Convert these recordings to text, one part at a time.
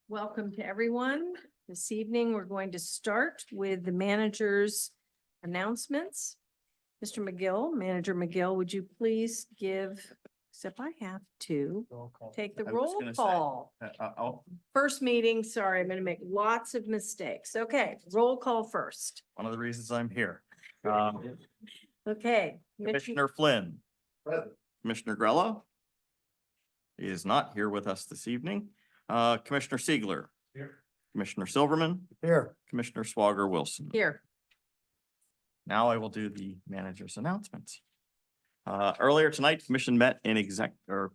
Welcome to everyone. This evening, we're going to start with the manager's announcements. Mr. McGill, Manager McGill, would you please give, except I have to take the I was roll gonna say, call. First meeting, sorry, I'm going to make lots of mistakes. Okay, roll call first. One of the reasons I'm here. Okay. Commissioner Flynn. Commissioner Grella. He is not here with us this evening. Commissioner Siegler. Here. Commissioner Silverman. Here. Commissioner Swager Wilson. Here. Now I will do the manager's announcements. Earlier tonight, commission met in executive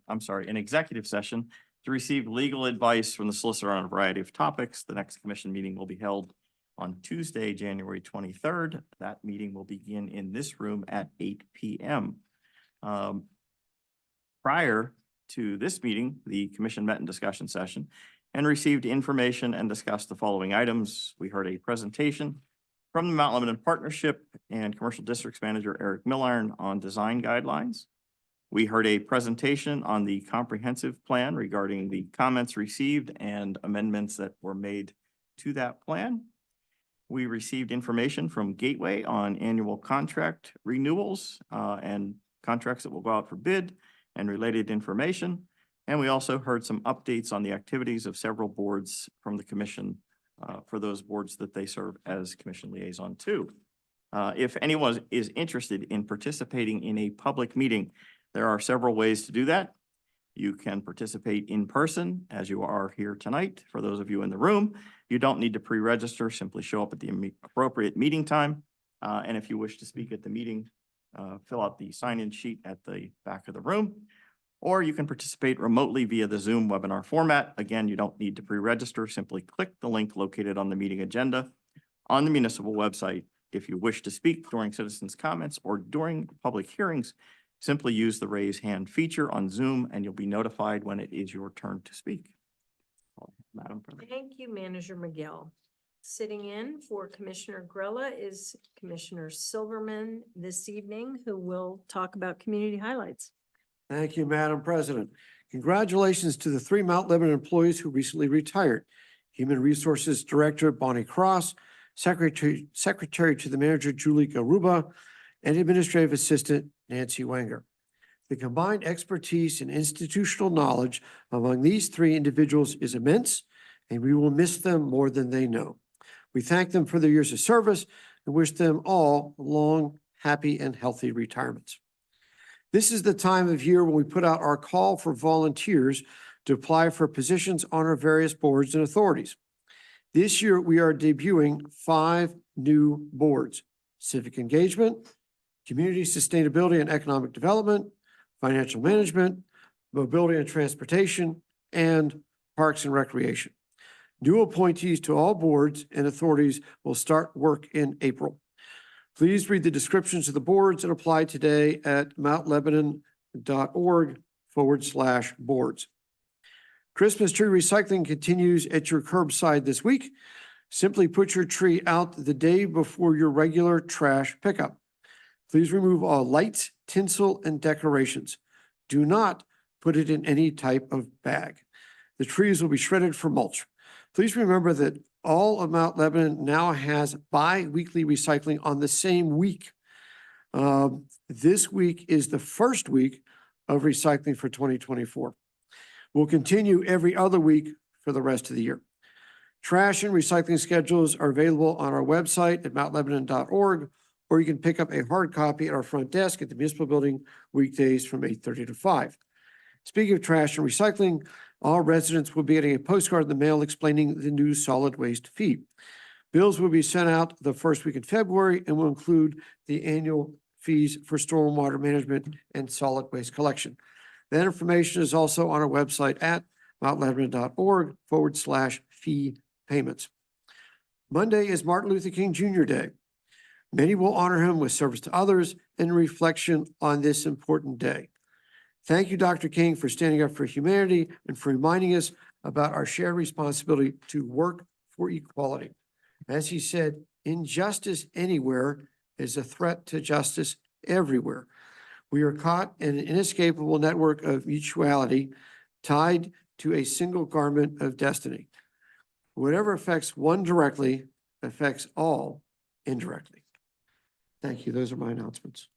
session to receive legal advice from the solicitor on a variety of topics. The next commission meeting will be held on Tuesday, January 23rd. That meeting will begin in this room at 8 p.m. Prior to this meeting, the commission met in discussion session and received information and discussed the following items. We heard a presentation from the Mount Lebanon Partnership and Commercial Districts Manager Eric Milliron on design guidelines. We heard a presentation on the comprehensive plan regarding the comments received and amendments that were made to that plan. We received information from Gateway on annual contract renewals and contracts that will go out for bid and related information. And we also heard some updates on the activities of several boards from the commission for those boards that they serve as commission liaison to. If anyone is interested in participating in a public meeting, there are several ways to do that. You can participate in person as you are here tonight. For those of you in the room, you don't need to pre-register, simply show up at the appropriate meeting time. And if you wish to speak at the meeting, fill out the sign-in sheet at the back of the room. Or you can participate remotely via the Zoom webinar format. Again, you don't need to pre-register. Simply click the link located on the meeting agenda on the municipal website. If you wish to speak during citizens' comments or during public hearings, simply use the raise hand feature on Zoom and you'll be notified when it is your turn to speak. Madam President. Thank you, Manager McGill. Sitting in for Commissioner Grella is Commissioner Silverman this evening, who will talk about community highlights. Thank you, Madam President. Congratulations to the 3 Mount Lebanon employees who recently retired. Human Resources Director Bonnie Cross, Secretary to the Manager Julie Garuba, and Administrative Assistant Nancy Wenger. The combined expertise and institutional knowledge among these 3 individuals is immense, and we will miss them more than they know. We thank them for their years of service and wish them all long, happy, and healthy retirements. This is the time of year when we put out our call for volunteers to apply for positions on our various boards and authorities. This year, we are debuting 5 new boards: Civic Engagement, Community Sustainability and Economic Development, Financial Management, Mobility and Transportation, and Parks and Recreation. New appointees to all boards and authorities will start work in April. Please read the descriptions of the boards and apply today at mountlebanon.org/boards. Christmas tree recycling continues at your curbside this week. Simply put your tree out the day before your regular trash pickup. Please remove all lights, tinsel, and decorations. Do not put it in any type of bag. The trees will be shredded for mulch. Please remember that all of Mount Lebanon now has bi-weekly recycling on the same week. This week is the first week of recycling for 2024. We'll continue every other week for the rest of the year. Trash and recycling schedules are available on our website at mountlebanon.org, or you can pick up a hard copy at our front desk at the municipal building weekdays from 8:30 to 5. Speaking of trash and recycling, all residents will be getting a postcard in the mail explaining the new solid waste fee. Bills will be sent out the first week in February and will include the annual fees for stormwater management and solid waste collection. That information is also on our website at mountlebanon.org/fee payments. Monday is Martin Luther King Jr. Day. Many will honor him with service to others and reflection on this important day. Thank you, Dr. King, for standing up for humanity and for reminding us about our shared responsibility to work for equality. As he said, injustice anywhere is a threat to justice everywhere. We are caught in an inescapable network of mutuality tied to a single garment of destiny. Whatever affects one directly affects all indirectly. Thank you. Those are my announcements.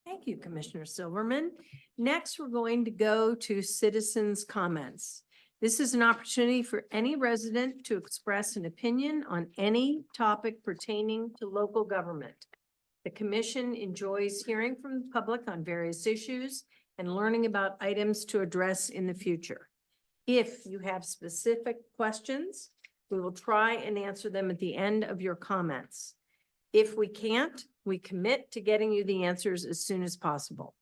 Thank you, Commissioner Silverman. Next, we're going to go to citizens' comments. This is an opportunity for any resident to express an opinion on any topic pertaining to local government. The commission enjoys hearing from the public on various issues and learning about items to address in the future. If you have specific questions, we will try and answer them at the end of your comments. If we can't, we commit to getting you the answers as soon as possible.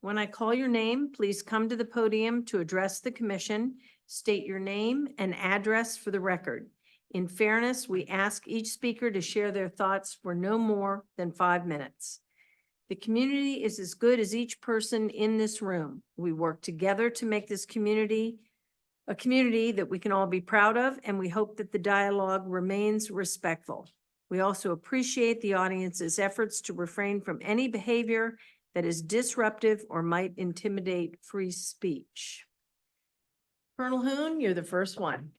When I call your name, please come to the podium to address the commission, state your name and address for the record. In fairness, we ask each speaker to share their thoughts for no more than 5 minutes. The community is as good as each person in this room. We work together to make this community a community that we can all be proud of, and we hope that the dialogue remains respectful. We also appreciate the audience's efforts to refrain from any behavior that is disruptive or might intimidate free speech. Colonel Hoon, you're the first one.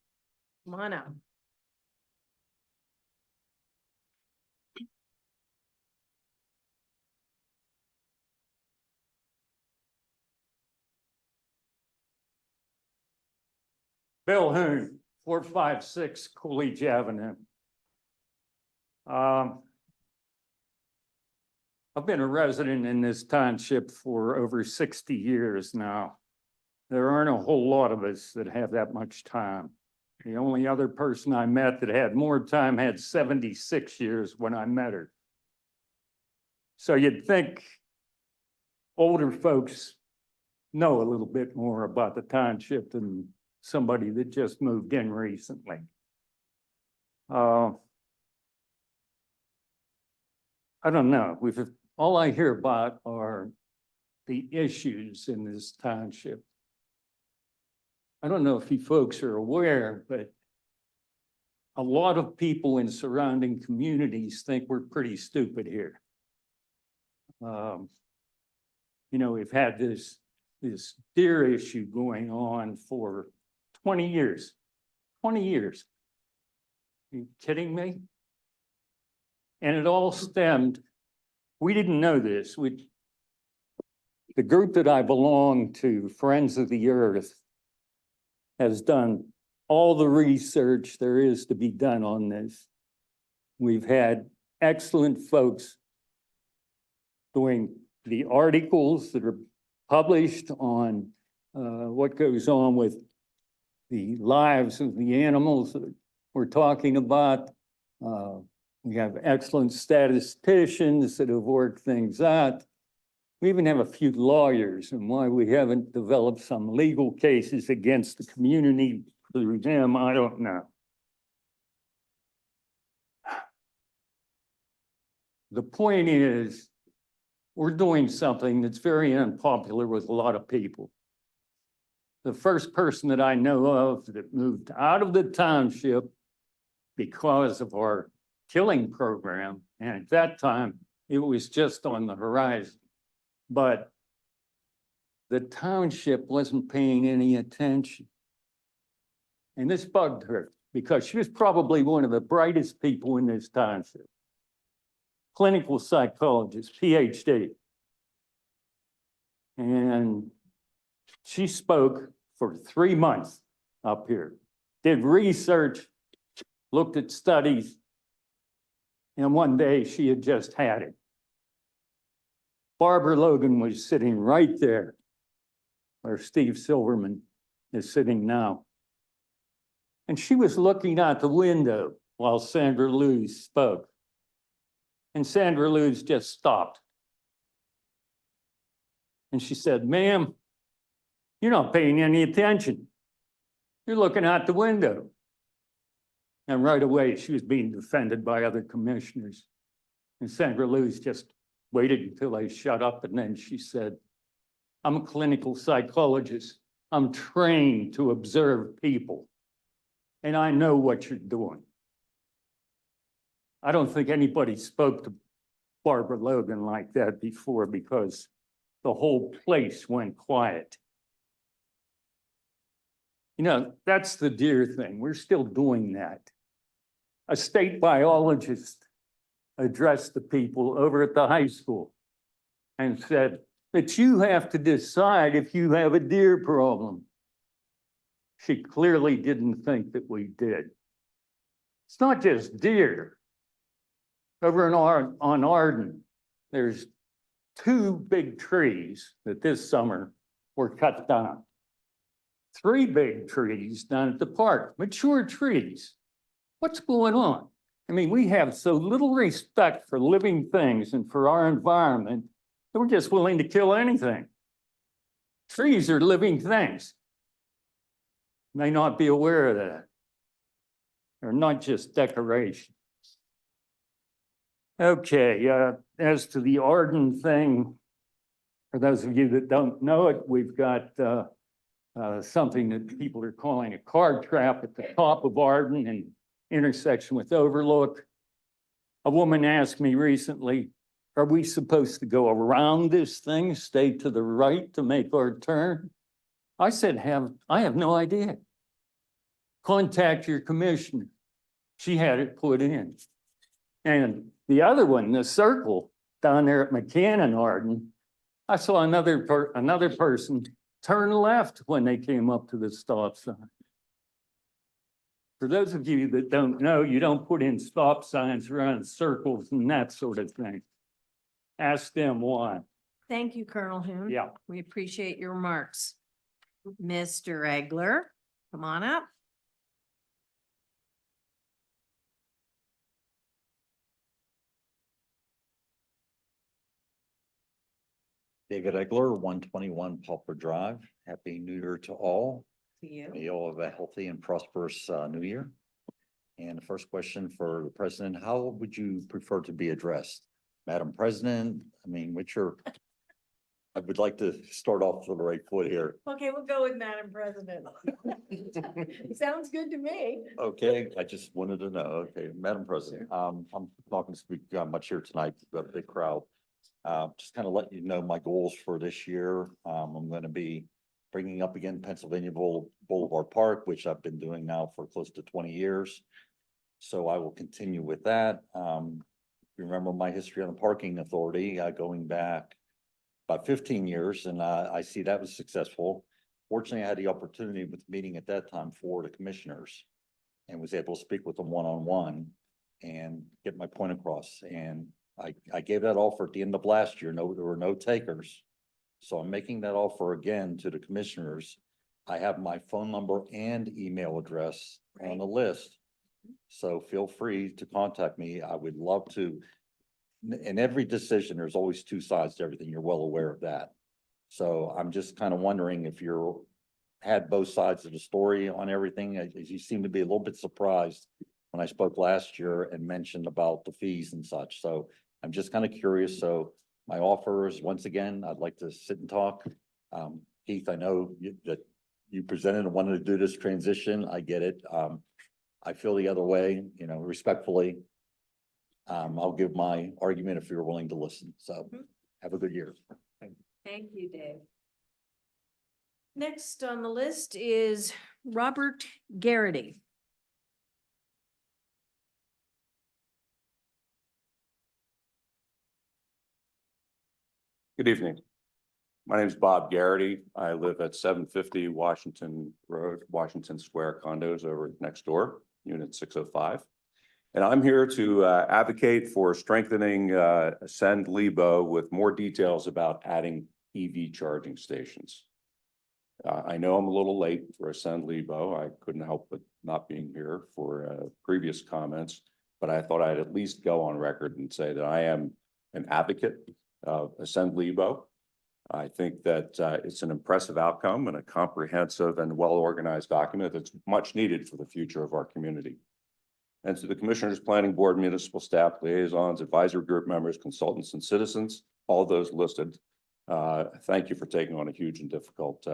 Come on up. Bill Hoon, 456 Coolidge Avenue. I've been a resident in this township for over 60 years now. There aren't a whole lot of us that have that much time. The only other person I met that had more time had 76 years when I met her. So you'd think older folks know a little bit more about the township than somebody that just moved in recently. I don't know. All I hear about are the issues in this township. I don't know if you folks are aware, but a lot of people in surrounding communities think we're pretty stupid here. You know, we've had this deer issue going on for 20 years. 20 years. Are you kidding me? And it all stemmed, we didn't know this. The group that I belong to, Friends of the Earth, has done all the research there is to be done on this. We've had excellent folks doing the articles that are published on what goes on with the lives of the animals that we're talking about. We have excellent statisticians that have worked things out. We even have a few lawyers, and why we haven't developed some legal cases against the community through them, I don't know. The point is, we're doing something that's very unpopular with a lot of people. The first person that I know of that moved out of the township because of our killing program, and at that time, it was just on the horizon. But the township wasn't paying any attention. And this bugged her because she was probably one of the brightest people in this township. Clinical psychologist, PhD. And she spoke for 3 months up here, did research, looked at studies, and one day she had just had it. Barbara Logan was sitting right there where Steve Silverman is sitting now. And she was looking out the window while Sandra Luz spoke. And Sandra Luz just stopped. And she said, "Ma'am, you're not paying any attention. You're looking out the window." And right away, she was being defended by other commissioners. And Sandra Luz just waited until I shut up, and then she said, "I'm a clinical psychologist. I'm trained to observe people, and I know what you're doing." I don't think anybody spoke to Barbara Logan like that before, because the whole place went quiet. You know, that's the deer thing. We're still doing that. A state biologist addressed the people over at the high school and said that you have to decide if you have a deer problem. She clearly didn't think that we did. It's not just deer. Over on Arden, there's 2 big trees that this summer were cut down. 3 big trees down at the park, mature trees. What's going on? I mean, we have so little respect for living things and for our environment that we're just willing to kill anything. Trees are living things. May not be aware of that. They're not just decorations. Okay, as to the Arden thing, for those of you that don't know it, we've got something that people are calling a car trap at the top of Arden and intersection with Overlook. A woman asked me recently, are we supposed to go around this thing, stay to the right to make our turn? I said, I have no idea. Contact your commissioner. She had it put in. And the other one, the circle down there at McCann Arden, I saw another person turn left when they came up to the stop sign. For those of you that don't know, you don't put in stop signs around circles and that sort of thing. Ask them why. Thank you, Colonel Hume. Yeah. We appreciate your remarks. Mr. Egler, come on up. David Egler, 121 Poplar Drive. Happy New Year to all. To you. May you all have a healthy and prosperous new year. And the first question for the president, how would you prefer to be addressed? Madam President, I mean, I would like to start off with the right foot here. Okay, we'll go with Madam President. Sounds good to me. Okay, I just wanted to know. Okay, Madam President, I'm not going to speak much here tonight. We've got a big crowd. Just kind of let you know my goals for this year. I'm going to be bringing up again Pennsylvania Boulevard Park, which I've been doing now for close to 20 years. So I will continue with that. If you remember my history on the parking authority, going back about 15 years, and I see that was successful. Fortunately, I had the opportunity with the meeting at that time for the commissioners and was able to speak with them one-on-one and get my point across. And I gave that offer at the end of last year. No, there were no takers. So I'm making that offer again to the commissioners. I have my phone number and email address on the list. So feel free to contact me. I would love to. In every decision, there's always 2 sides to everything. You're well aware of that. So I'm just kind of wondering if you had both sides of the story on everything. As you seem to be a little bit surprised when I spoke last year and mentioned about the fees and such. So I'm just kind of curious. So my offer is, once again, I'd like to sit and talk. Keith, I know that you presented and wanted to do this transition. I get it. I feel the other way, respectfully. I'll give my argument if you're willing to listen. So have a good year. Thank you, Dave. Next on the list is Robert Garrity. Good evening. My name is Bob Garrity. I live at 750 Washington Road, Washington Square condos over next door, unit 605. And I'm here to advocate for strengthening Ascend Lebo with more details about adding EV charging stations. I know I'm a little late for Ascend Lebo. I couldn't help but not being here for previous comments, but I thought I'd at least go on record and say that I am an advocate of Ascend Lebo. I think that it's an impressive outcome and a comprehensive and well-organized document that's much needed for the future of our community. And to the Commissioners, Planning Board, municipal staff, liaisons, advisory group members, consultants, and citizens, all those listed, thank you for taking on a huge and difficult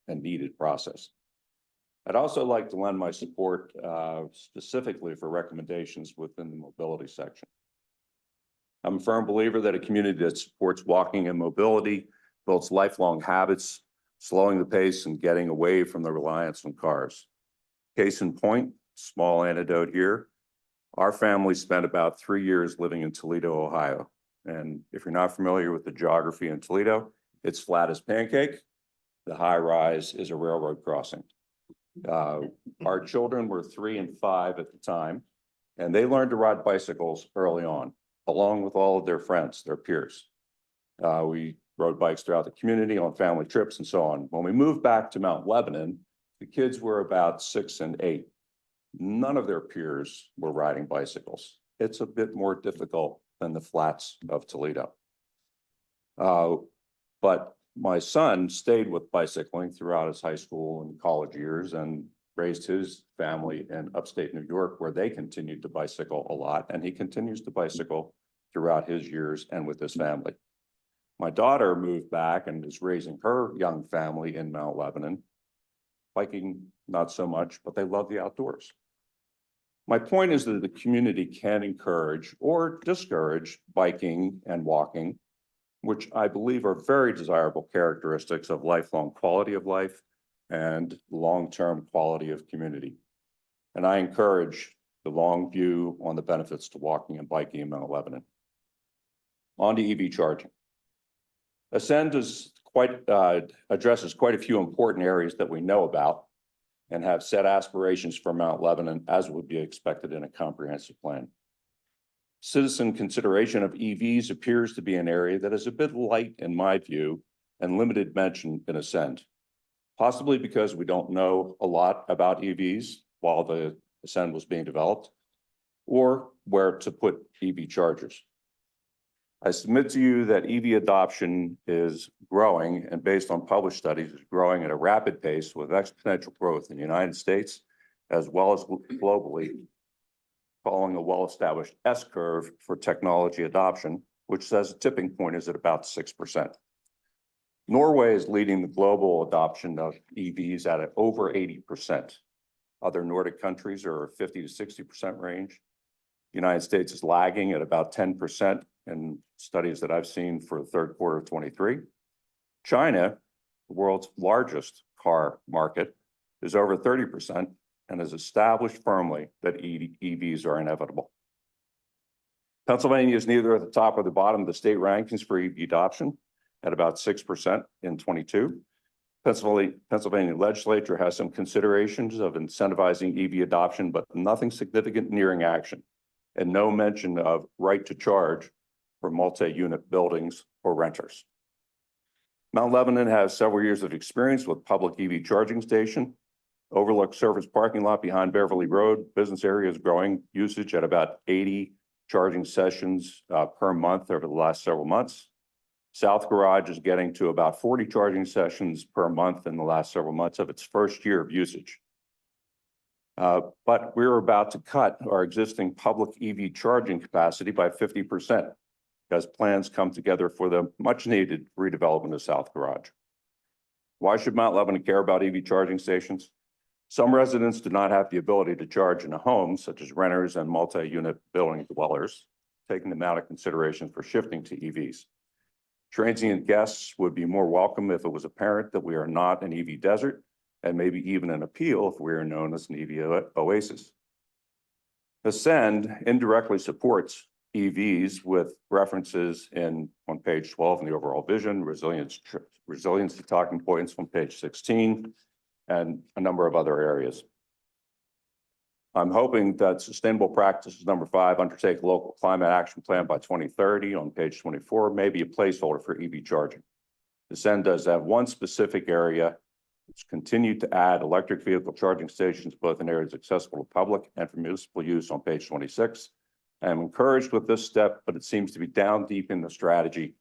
and needed process. I'd also like to lend my support specifically for recommendations within the mobility section. I'm a firm believer that a community that supports walking and mobility builds lifelong habits, slowing the pace and getting away from the reliance on cars. Case in point, small anecdote here. Our family spent about 3 years living in Toledo, Ohio. And if you're not familiar with the geography in Toledo, it's flat as pancake. The high rise is a railroad crossing. Our children were 3 and 5 at the time, and they learned to ride bicycles early on, along with all of their friends, their peers. We rode bikes throughout the community on family trips and so on. When we moved back to Mount Lebanon, the kids were about 6 and 8. None of their peers were riding bicycles. It's a bit more difficult than the flats of Toledo. But my son stayed with bicycling throughout his high school and college years and raised his family in upstate New York, where they continued to bicycle a lot, and he continues to bicycle throughout his years and with his family. My daughter moved back and is raising her young family in Mount Lebanon. Biking, not so much, but they love the outdoors. My point is that the community can encourage or discourage biking and walking, which I believe are very desirable characteristics of lifelong quality of life and long-term quality of community. And I encourage the long view on the benefits to walking and biking in Mount Lebanon. On to EV charging. Ascend addresses quite a few important areas that we know about and have set aspirations for Mount Lebanon, as would be expected in a comprehensive plan. Citizen consideration of EVs appears to be an area that is a bit light in my view and limited mention in Ascend, possibly because we don't know a lot about EVs while the Ascend was being developed, or where to put EV chargers. I submit to you that EV adoption is growing, and based on published studies, is growing at a rapid pace with exponential growth in the United States as well as globally, following a well-established S-curve for technology adoption, which says a tipping point is at about 6%. Norway is leading the global adoption of EVs at over 80%. Other Nordic countries are 50 to 60% range. The United States is lagging at about 10% in studies that I've seen for the third quarter of 23. China, the world's largest car market, is over 30% and has established firmly that EVs are inevitable. Pennsylvania is neither at the top or the bottom of the state rankings for EV adoption at about 6% in 22. Pennsylvania legislature has some considerations of incentivizing EV adoption, but nothing significant nearing action, and no mention of right to charge for multi-unit buildings or renters. Mount Lebanon has several years of experience with public EV charging station. Overlook Surface parking lot behind Beverly Road. Business area is growing usage at about 80 charging sessions per month over the last several months. South Garage is getting to about 40 charging sessions per month in the last several months of its first year of usage. But we're about to cut our existing public EV charging capacity by 50% as plans come together for the much needed redevelopment of South Garage. Why should Mount Lebanon care about EV charging stations? Some residents do not have the ability to charge in a home, such as renters and multi-unit building dwellers, taking them out of consideration for shifting to EVs. Transient guests would be more welcome if it was apparent that we are not an EV desert, and maybe even an appeal if we are known as an EV oasis. Ascend indirectly supports EVs with references on page 12 in the overall vision, resiliency talking points on page 16, and a number of other areas. I'm hoping that sustainable practices number 5, undertake a local climate action plan by 2030 on page 24, may be a placeholder for EV charging. Ascend does have one specific area which continued to add electric vehicle charging stations, both in areas accessible to public and for municipal use on page 26. I'm encouraged with this step, but it seems to be down deep in the strategy,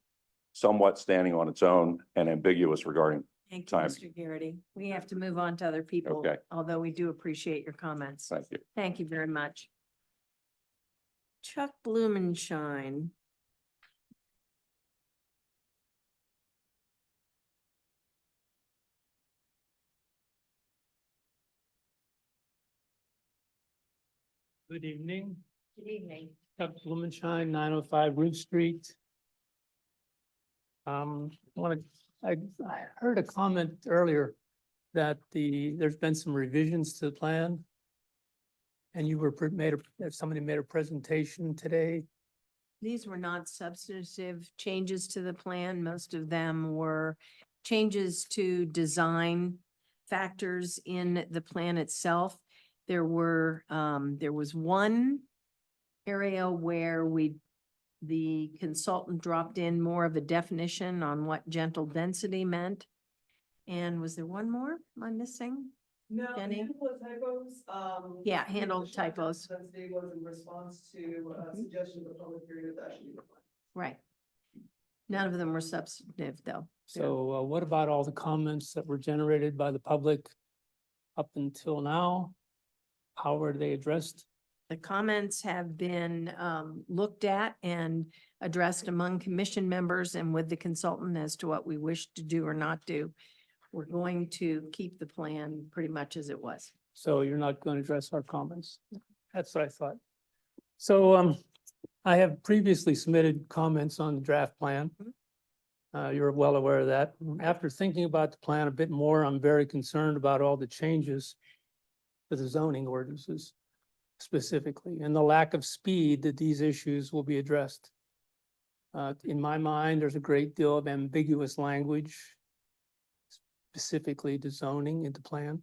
somewhat standing on its own and ambiguous regarding. Thank you, Time. Mr. Garrity. We have to move on to other people, Okay. although we do appreciate your comments. Thank you. Thank you very much. Chuck Blumenshine. Good evening, Good evening. Chuck Blumenshine, 905 Root Street. I want to I heard a comment earlier that there's been some revisions to the plan. And you were somebody made a presentation today. These were not substantive changes to the plan. Most of them were changes to design factors in the plan itself. There was one area where the consultant dropped in more of a definition on what gentle density meant. And was there one more? Am I missing? No, Jenny? handful of typos, Yeah, handled the short typos. Density was in response to Mhm. suggestions of public hearing that should be defined. Right. None of them were substantive, though. So what about all the comments that were generated by the public up until now? How were they addressed? The comments have been looked at and addressed among commission members and with the consultant as to what we wish to do or not do. We're going to keep the plan pretty much as it was. So you're not going to address our comments? That's what I thought. So I have previously submitted comments on the draft plan. You're well aware of that. After thinking about the plan a bit more, I'm very concerned about all the changes to the zoning ordinances specifically, and the lack of speed that these issues will be addressed. In my mind, there's a great deal of ambiguous language specifically to zoning in the plan.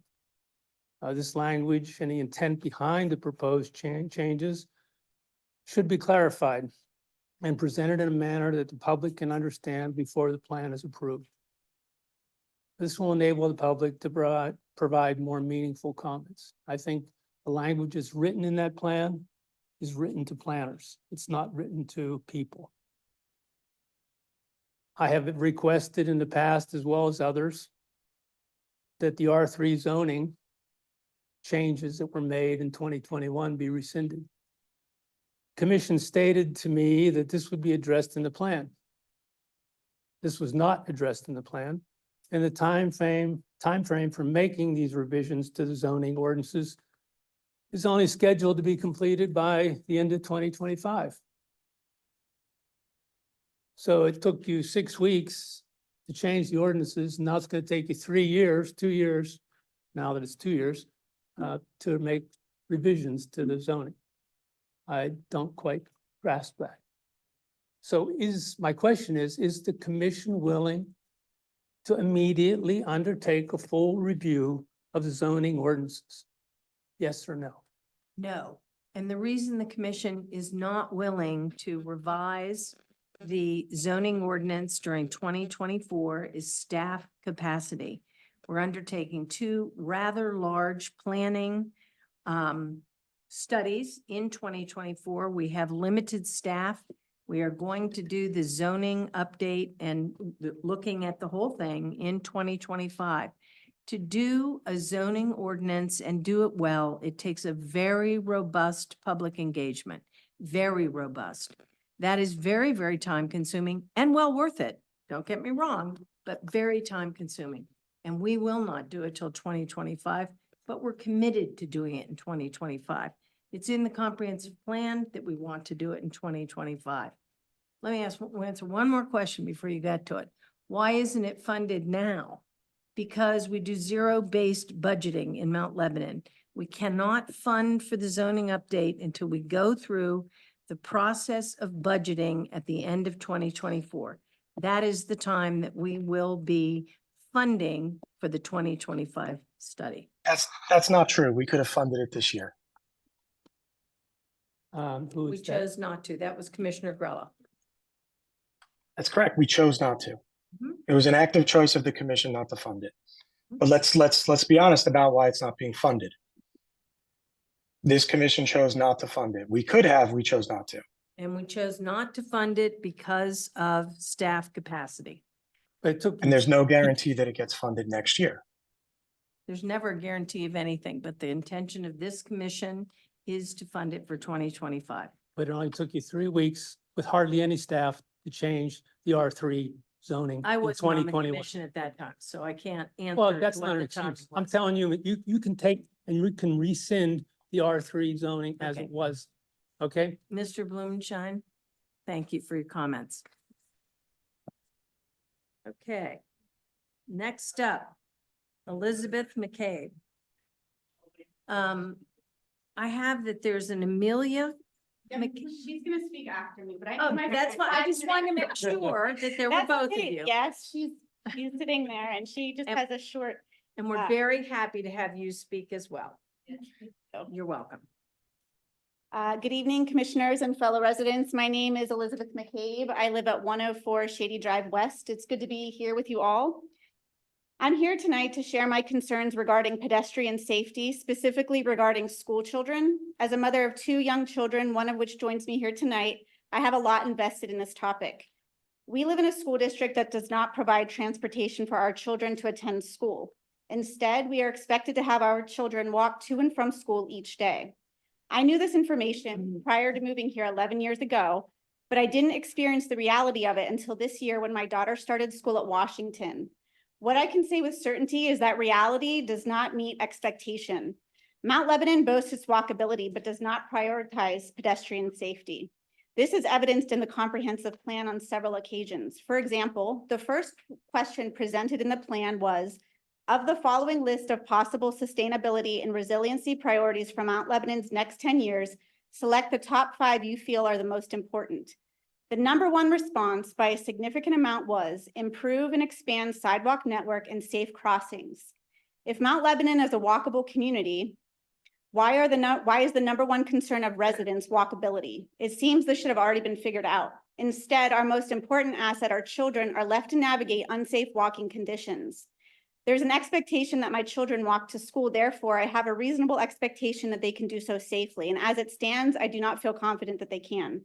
This language and the intent behind the proposed changes should be clarified and presented in a manner that the public can understand before the plan is approved. This will enable the public to provide more meaningful comments. I think the language is written in that plan is written to planners. It's not written to people. I have requested in the past, as well as others, that the R3 zoning changes that were made in 2021 be rescinded. Commission stated to me that this would be addressed in the plan. This was not addressed in the plan, and the time frame for making these revisions to the zoning ordinances is only scheduled to be completed by the end of 2025. So it took you 6 weeks to change the ordinances. Now it's going to take you 3 years, 2 years, now that it's 2 years, to make revisions to the zoning. I don't quite grasp that. So my question is the commission willing to immediately undertake a full review of the zoning ordinances? Yes or no? No. And the reason the commission is not willing to revise the zoning ordinance during 2024 is staff capacity. We're undertaking 2 rather large planning studies in 2024. We have limited staff. We are going to do the zoning update and looking at the whole thing in 2025. To do a zoning ordinance and do it well, it takes a very robust public engagement, very robust. That is very, very time consuming and well worth it. Don't get me wrong, but very time consuming. And we will not do it till 2025, but we're committed to doing it in 2025. It's in the comprehensive plan that we want to do it in 2025. Let me answer one more question before you get to it. Why isn't it funded now? Because we do zero-based budgeting in Mount Lebanon. We cannot fund for the zoning update until we go through the process of budgeting at the end of 2024. That is the time that we will be funding for the 2025 study. That's not true. We could have funded it this year. Who We is that? chose not to. That was Commissioner Grella. That's correct. We chose not to. Mhm. It was an active choice of the commission not to fund it. But let's be honest about why it's not being funded. This commission chose not to fund it. We could have, we chose not to. And we chose not to fund it because of staff capacity. But it took. And there's no guarantee that it gets funded next year. There's never a guarantee of anything, but the intention of this commission is to fund it for 2025. But it only took you 3 weeks with hardly any staff to change the R3 zoning I in was on the 2021. commission at that time, so I can't answer. Well, that's what not an the timing excuse. I'm was. telling you, you can take and you can rescind the R3 zoning as Okay. it was. Okay? Mr. Blumenshine, thank you for your comments. Okay, Next up, Elizabeth McCabe. I have that there's an Amelia. She's gonna speak after me, but I. Oh, that's why I just wanted to make sure that there were That's both of okay. you. Yes, she's sitting there and she just And- has a short. And we're very happy to have you speak as well. You're welcome. Good evening, commissioners and fellow residents. My name is Elizabeth McCabe. I live at 104 Shady Drive West. It's good to be here with you all. I'm here tonight to share my concerns regarding pedestrian safety, specifically regarding school children. As a mother of 2 young children, one of which joins me here tonight, I have a lot invested in this topic. We live in a school district that does not provide transportation for our children to attend school. Instead, we are expected to have our children walk to and from school each day. I knew this information prior to moving here 11 years ago, but I didn't experience the reality of it until this year when my daughter started school at Washington. What I can say with certainty is that reality does not meet expectation. Mount Lebanon boasts its walkability, but does not prioritize pedestrian safety. This is evidenced in the comprehensive plan on several occasions. For example, the first question presented in the plan was, of the following list of possible sustainability and resiliency priorities for Mount Lebanon's next 10 years, select the top 5 you feel are the most important. The #1 response by a significant amount was improve and expand sidewalk network and safe crossings. If Mount Lebanon is a walkable community, why is the #1 concern of residents walkability? It seems this should have already been figured out. Instead, our most important asset, our children, are left to navigate unsafe walking conditions. There's an expectation that my children walk to school, therefore I have a reasonable expectation that they can do so safely. And as it stands, I do not feel confident that they can.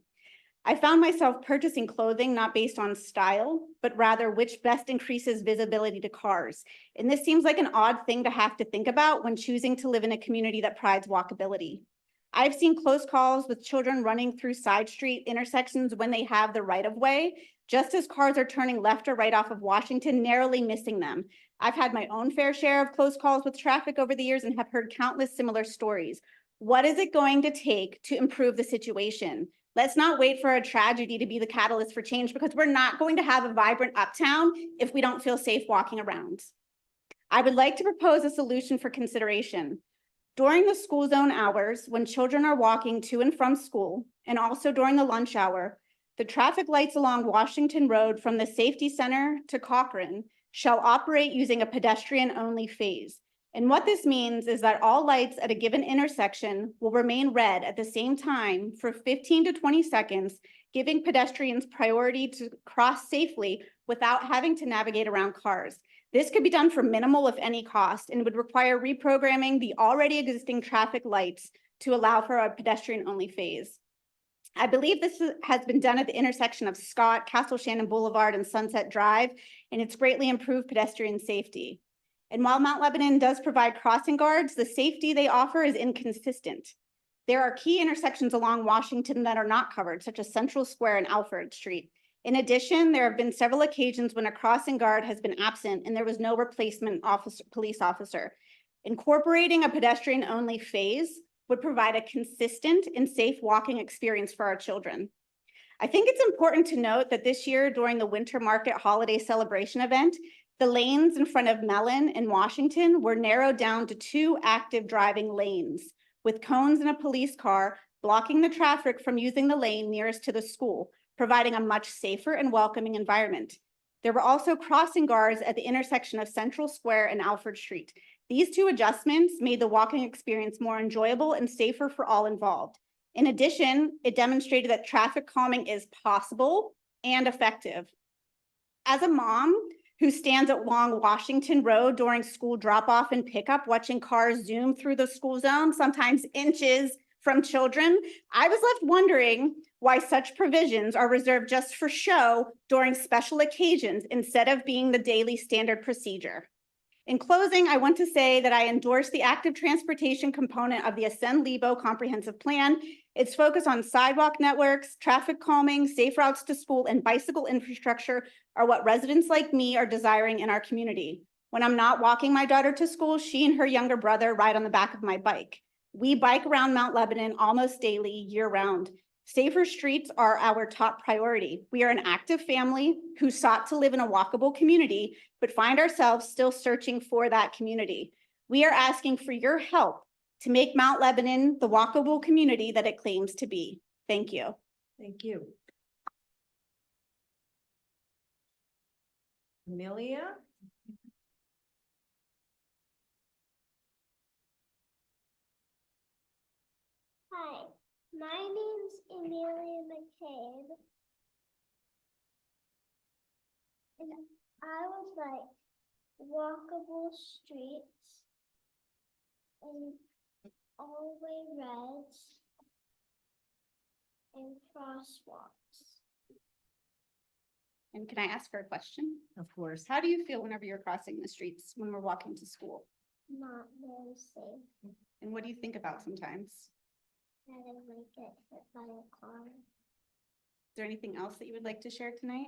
I found myself purchasing clothing not based on style, but rather which best increases visibility to cars. And this seems like an odd thing to have to think about when choosing to live in a community that prides walkability. I've seen close calls with children running through side street intersections when they have the right of way, just as cars are turning left or right off of Washington, narrowly missing them. I've had my own fair share of close calls with traffic over the years and have heard countless similar stories. What is it going to take to improve the situation? Let's not wait for a tragedy to be the catalyst for change, because we're not going to have a vibrant uptown if we don't feel safe walking around. I would like to propose a solution for consideration. During the school zone hours, when children are walking to and from school, and also during the lunch hour, the traffic lights along Washington Road from the Safety Center to Cochrane shall operate using a pedestrian-only phase. And what this means is that all lights at a given intersection will remain red at the same time for 15 to 20 seconds, giving pedestrians priority to cross safely without having to navigate around cars. This could be done for minimal, if any, cost, and would require reprogramming the already existing traffic lights to allow for a pedestrian-only phase. I believe this has been done at the intersection of Scott, Castle Shannon Boulevard, and Sunset Drive, and it's greatly improved pedestrian safety. And while Mount Lebanon does provide crossing guards, the safety they offer is inconsistent. There are key intersections along Washington that are not covered, such as Central Square and Alfred Street. In addition, there have been several occasions when a crossing guard has been absent and there was no replacement police officer. Incorporating a pedestrian-only phase would provide a consistent and safe walking experience for our children. I think it's important to note that this year during the Winter Market Holiday Celebration event, the lanes in front of Mellon and Washington were narrowed down to 2 active driving lanes, with cones and a police car blocking the traffic from using the lane nearest to the school, providing a much safer and welcoming environment. There were also crossing guards at the intersection of Central Square and Alfred Street. These 2 adjustments made the walking experience more enjoyable and safer for all involved. In addition, it demonstrated that traffic calming is possible and effective. As a mom who stands along Washington Road during school drop-off and pickup, watching cars zoom through the school zone, sometimes inches from children, I was left wondering why such provisions are reserved just for show during special occasions instead of being the daily standard procedure. In closing, I want to say that I endorse the active transportation component of the Ascend-Lebo Comprehensive Plan. Its focus on sidewalk networks, traffic calming, safe routes to school, and bicycle infrastructure are what residents like me are desiring in our community. When I'm not walking my daughter to school, she and her younger brother ride on the back of my bike. We bike around Mount Lebanon almost daily, year-round. Safer streets are our top priority. We are an active family who sought to live in a walkable community, but find ourselves still searching for that community. We are asking for your help to make Mount Lebanon the walkable community that it claims to be. Thank you. Thank you. Amelia? Hi, my name's Amelia McCabe. And I would like walkable streets and all-way reds and crosswalks. And can I ask for a question? Of course. How do you feel whenever you're crossing the streets when we're walking to school? Not very safe, And what do you think about sometimes? Is that I might get hit by a car. there anything else that you would like to share tonight?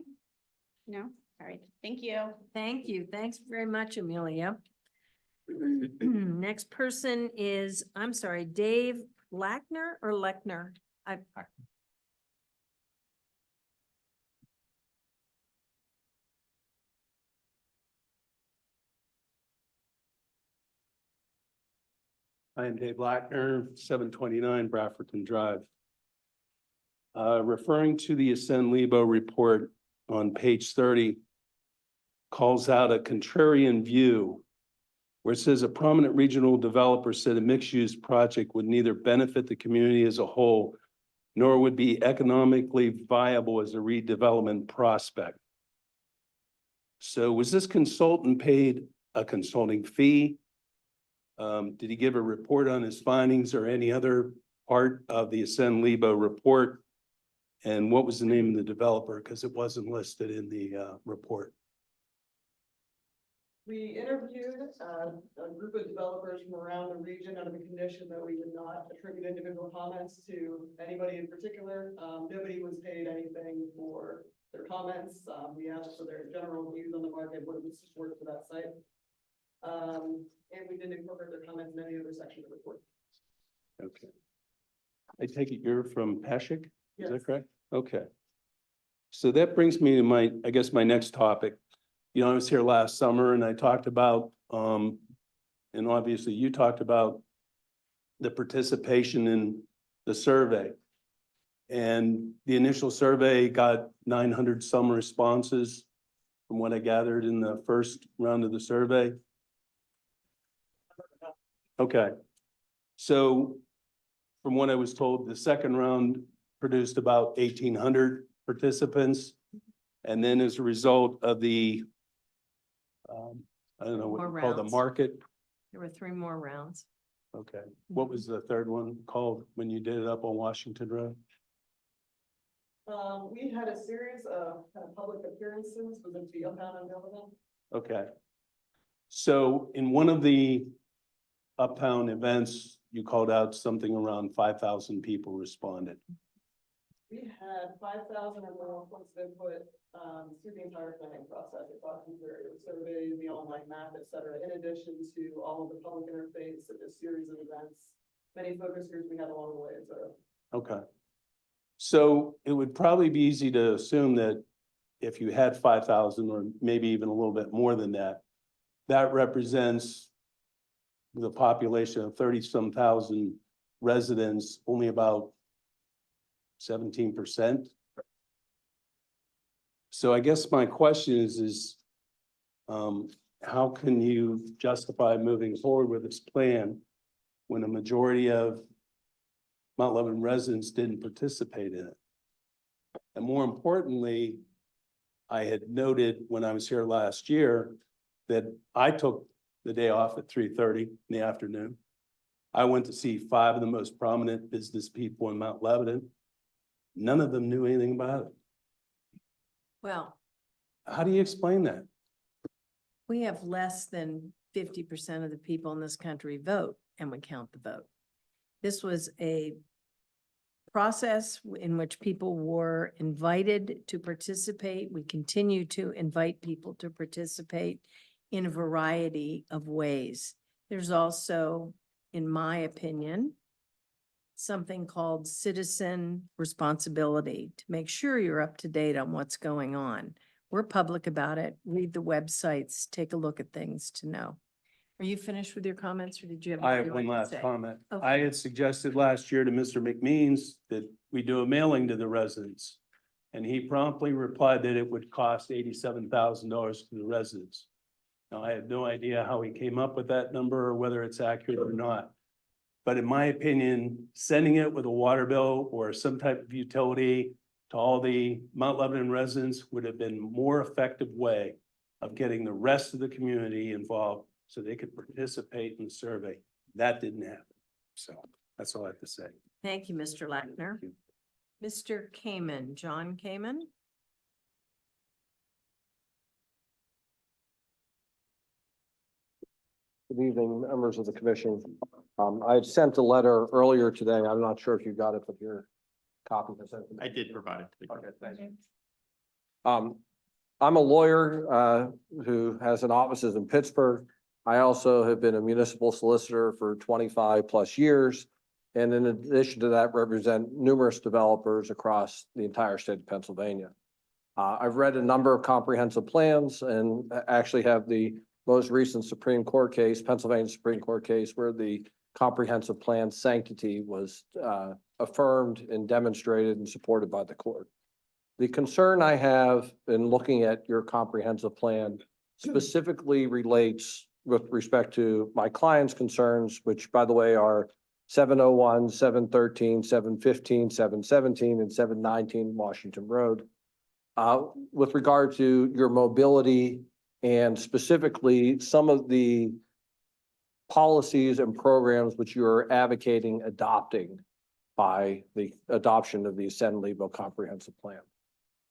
No? All right, thank you. Thank you. Thanks very much, Amelia. Next person is, I'm sorry, Dave Lackner or Lechner? I am Dave Lackner, 729 Brafferton Drive. Referring to the Ascend Lebo report on page 30, calls out a contrarian view where it says a prominent regional developer said a mixed-use project would neither benefit the community as a whole, nor would be economically viable as a redevelopment prospect. So was this consultant paid a consulting fee? Did he give a report on his findings or any other part of the Ascend Lebo report? And what was the name of the developer? Because it wasn't listed in the report. We interviewed a group of developers from around the region under the condition that we would not attribute individual comments to anybody in particular. Nobody was paid anything for their comments. We asked for their general views on the market, what would support for that site. And we didn't incorporate their comments in any other section of the report. Okay. I take it you're from Pashik? Is that Yes. correct? Okay. So that brings me to my, I guess, my next topic. You know, I was here last summer and I talked about, and obviously you talked about the participation in the survey. And the initial survey got 900 some responses from what I gathered in the first round of the survey. Okay. So from what I was told, the second round produced about 1,800 participants. And then as a result of the, I don't know what More you call the rounds. market. There were 3 more rounds. Okay. What was the third one called when you did it up on Washington Road? We had a series of kind of public appearances with the Uptown and Government. Okay. So in one of the Uptown events, you called out something around 5,000 people responded. We had 5,000 or more points of input through the entire planning process, across the various surveys, the online map, et cetera, in addition to all of the public interface of a series of events, many focus groups we had along the way, et cetera. Okay. So it would probably be easy to assume that if you had 5,000 or maybe even a little bit more than that, that represents the population of 30-some thousand residents, only about 17%. So I guess my question is how can you justify moving forward with this plan when a majority of Mount Lebanon residents didn't participate in it? And more importantly, I had noted when I was here last year that I took the day off at 3:30 in the afternoon. I went to see 5 of the most prominent business people in Mount Lebanon. None of them knew anything about it. Well, How do you explain that? we have less than 50% of the people in this country vote, and we count the vote. This was a process in which people were invited to participate. We continue to invite people to participate in a variety of ways. There's also, in my opinion, something called citizen responsibility to make sure you're up to date on what's going on. We're public about it. Read the websites, take a look at things to know. Are you finished with your comments or did you have? I have anything one to last say? comment. Okay. I had suggested last year to Mr. McMeans that we do a mailing to the residents. And he promptly replied that it would cost $87,000 to the residents. Now, I have no idea how he came up with that number or whether it's accurate or not. But in my opinion, sending it with a water bill or some type of utility to all the Mount Lebanon residents would have been a more effective way of getting the rest of the community involved so they could participate in the survey. That didn't happen. So that's all I have to say. Thank you, Mr. Lackner. Mr. Kamen, John Kamen. Good evening, members of the commission. I had sent a letter earlier today. I'm not sure if you got it, but your copy was sent. I did provide it. to the- Okay, thank you. I'm a lawyer who has an offices in Pittsburgh. I also have been a municipal solicitor for 25 plus years. And in addition to that, represent numerous developers across the entire state of Pennsylvania. I've read a number of comprehensive plans and actually have the most recent Supreme Court case, Pennsylvania Supreme Court case, where the comprehensive plan sanctity was affirmed and demonstrated and supported by the court. The concern I have in looking at your comprehensive plan specifically relates with respect to my client's concerns, which by the way are 701, 713, 715, 717, and 719 Washington Road. With regard to your mobility and specifically some of the policies and programs which you are advocating adopting by the adoption of the Ascend Lebo Comprehensive Plan.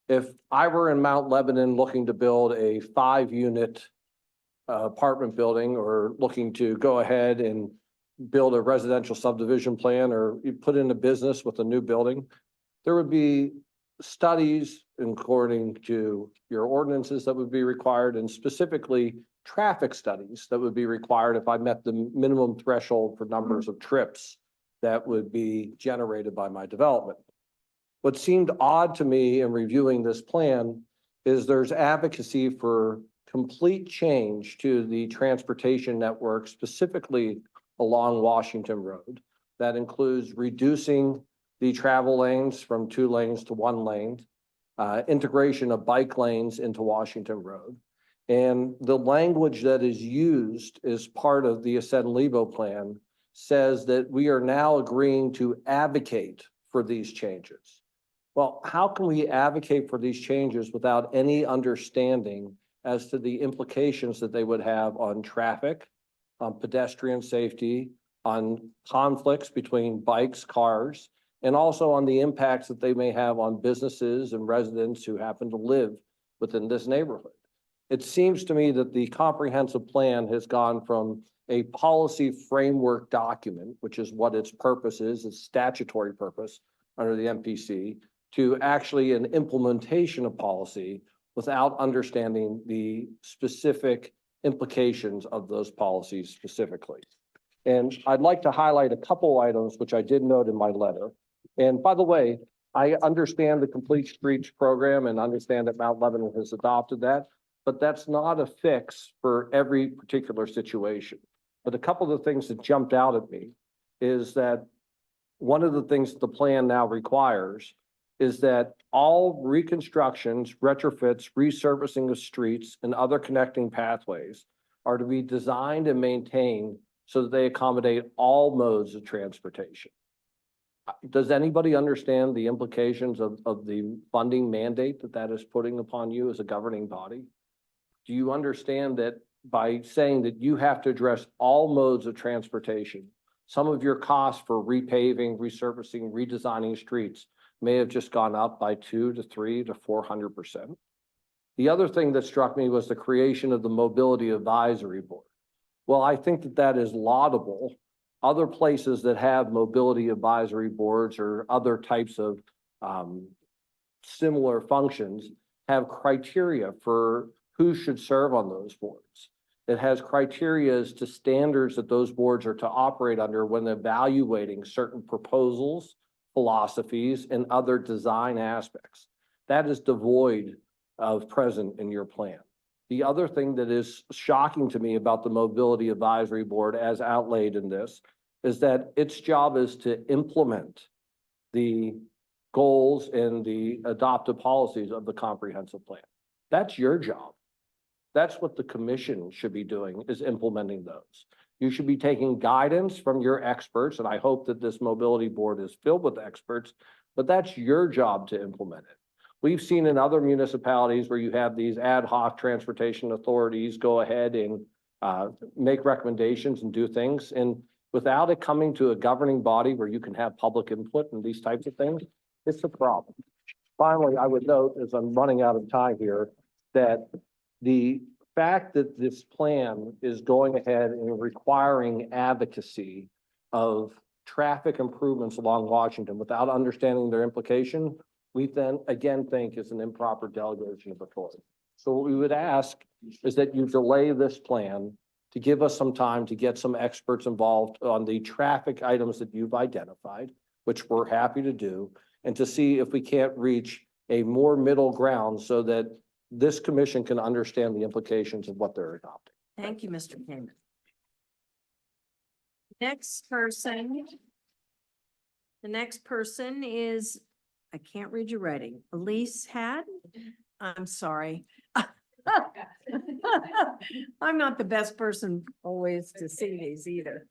If I were in Mount Lebanon looking to build a 5-unit apartment building or looking to go ahead and build a residential subdivision plan or you put in a business with a new building, there would be studies according to your ordinances that would be required and specifically traffic studies that would be required if I met the minimum threshold for numbers of trips that would be generated by my development. What seemed odd to me in reviewing this plan is there's advocacy for complete change to the transportation network, specifically along Washington Road. That includes reducing the travel lanes from 2 lanes to 1 lane, integration of bike lanes into Washington Road. And the language that is used as part of the Ascend Lebo plan says that we are now agreeing to advocate for these changes. Well, how can we advocate for these changes without any understanding as to the implications that they would have on traffic, on pedestrian safety, on conflicts between bikes, cars, and also on the impacts that they may have on businesses and residents who happen to live within this neighborhood? It seems to me that the comprehensive plan has gone from a policy framework document, which is what its purpose is, its statutory purpose under the MPC, to actually an implementation of policy without understanding the specific implications of those policies specifically. And I'd like to highlight a couple items, which I did note in my letter. And by the way, I understand the Complete Streets program and understand that Mount Lebanon has adopted that, but that's not a fix for every particular situation. But a couple of the things that jumped out at me is that one of the things the plan now requires is that all reconstructions, retrofits, resurfacing of streets and other connecting pathways are to be designed and maintained so that they accommodate all modes of transportation. Does anybody understand the implications of the funding mandate that is putting upon you as a governing body? Do you understand that by saying that you have to address all modes of transportation, some of your costs for repaving, resurfacing, redesigning streets may have just gone up by 200 to 300 to 400%. The other thing that struck me was the creation of the Mobility Advisory Board. Well, I think that that is laudable. Other places that have mobility advisory boards or other types of similar functions have criteria for who should serve on those boards. It has criterias to standards that those boards are to operate under when evaluating certain proposals, philosophies, and other design aspects. That is devoid of present in your plan. The other thing that is shocking to me about the Mobility Advisory Board as outlaid in this is that its job is to implement the goals and the adopted policies of the comprehensive plan. That's your job. That's what the commission should be doing, is implementing those. You should be taking guidance from your experts, and I hope that this mobility board is filled with experts, but that's your job to implement it. We've seen in other municipalities where you have these ad hoc transportation authorities go ahead and make recommendations and do things. And without it coming to a governing body where you can have public input and these types of things, it's a problem. Finally, I would note, as I'm running out of time here, that the fact that this plan is going ahead and requiring advocacy of traffic improvements along Washington without understanding their implication, we then again think is an improper delegation of authority. So what we would ask is that you delay this plan to give us some time to get some experts involved on the traffic items that you've identified, which we're happy to do, and to see if we can't reach a more middle ground so that this commission can understand the implications of what they're adopting. Thank you, Mr. King. Next person. The next person is, I can't read your writing. Elise Had? I'm sorry. I'm not the best person always to see these either.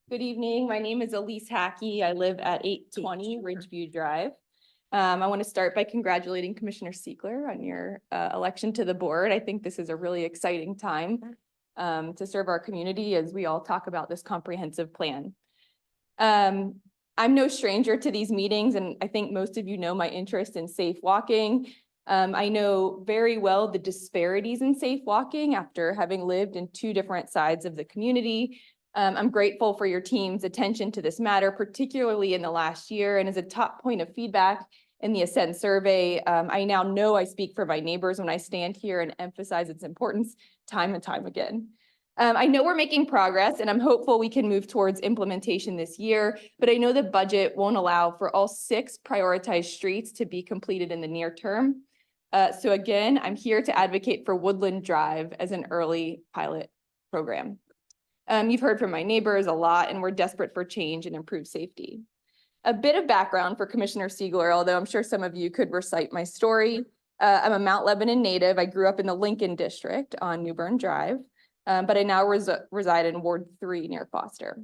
Good evening. My name is Elise Hackey. I live at 820 Ridgeview Drive. I want to start by congratulating Commissioner Siegler on your election to the board. I think this is a really exciting time to serve our community as we all talk about this comprehensive plan. I'm no stranger to these meetings, and I think most of you know my interest in safe walking. I know very well the disparities in safe walking after having lived in two different sides of the community. I'm grateful for your team's attention to this matter, particularly in the last year, and as a top point of feedback in the Ascend survey, I now know I speak for my neighbors when I stand here and emphasize its importance time and time again. I know we're making progress, and I'm hopeful we can move towards implementation this year, but I know the budget won't allow for all 6 prioritized streets to be completed in the near term. So again, I'm here to advocate for Woodland Drive as an early pilot program. You've heard from my neighbors a lot, and we're desperate for change and improved safety. A bit of background for Commissioner Siegler, although I'm sure some of you could recite my story. I'm a Mount Lebanon native. I grew up in the Lincoln District on New Bern Drive, but I now reside in Ward 3 near Foster.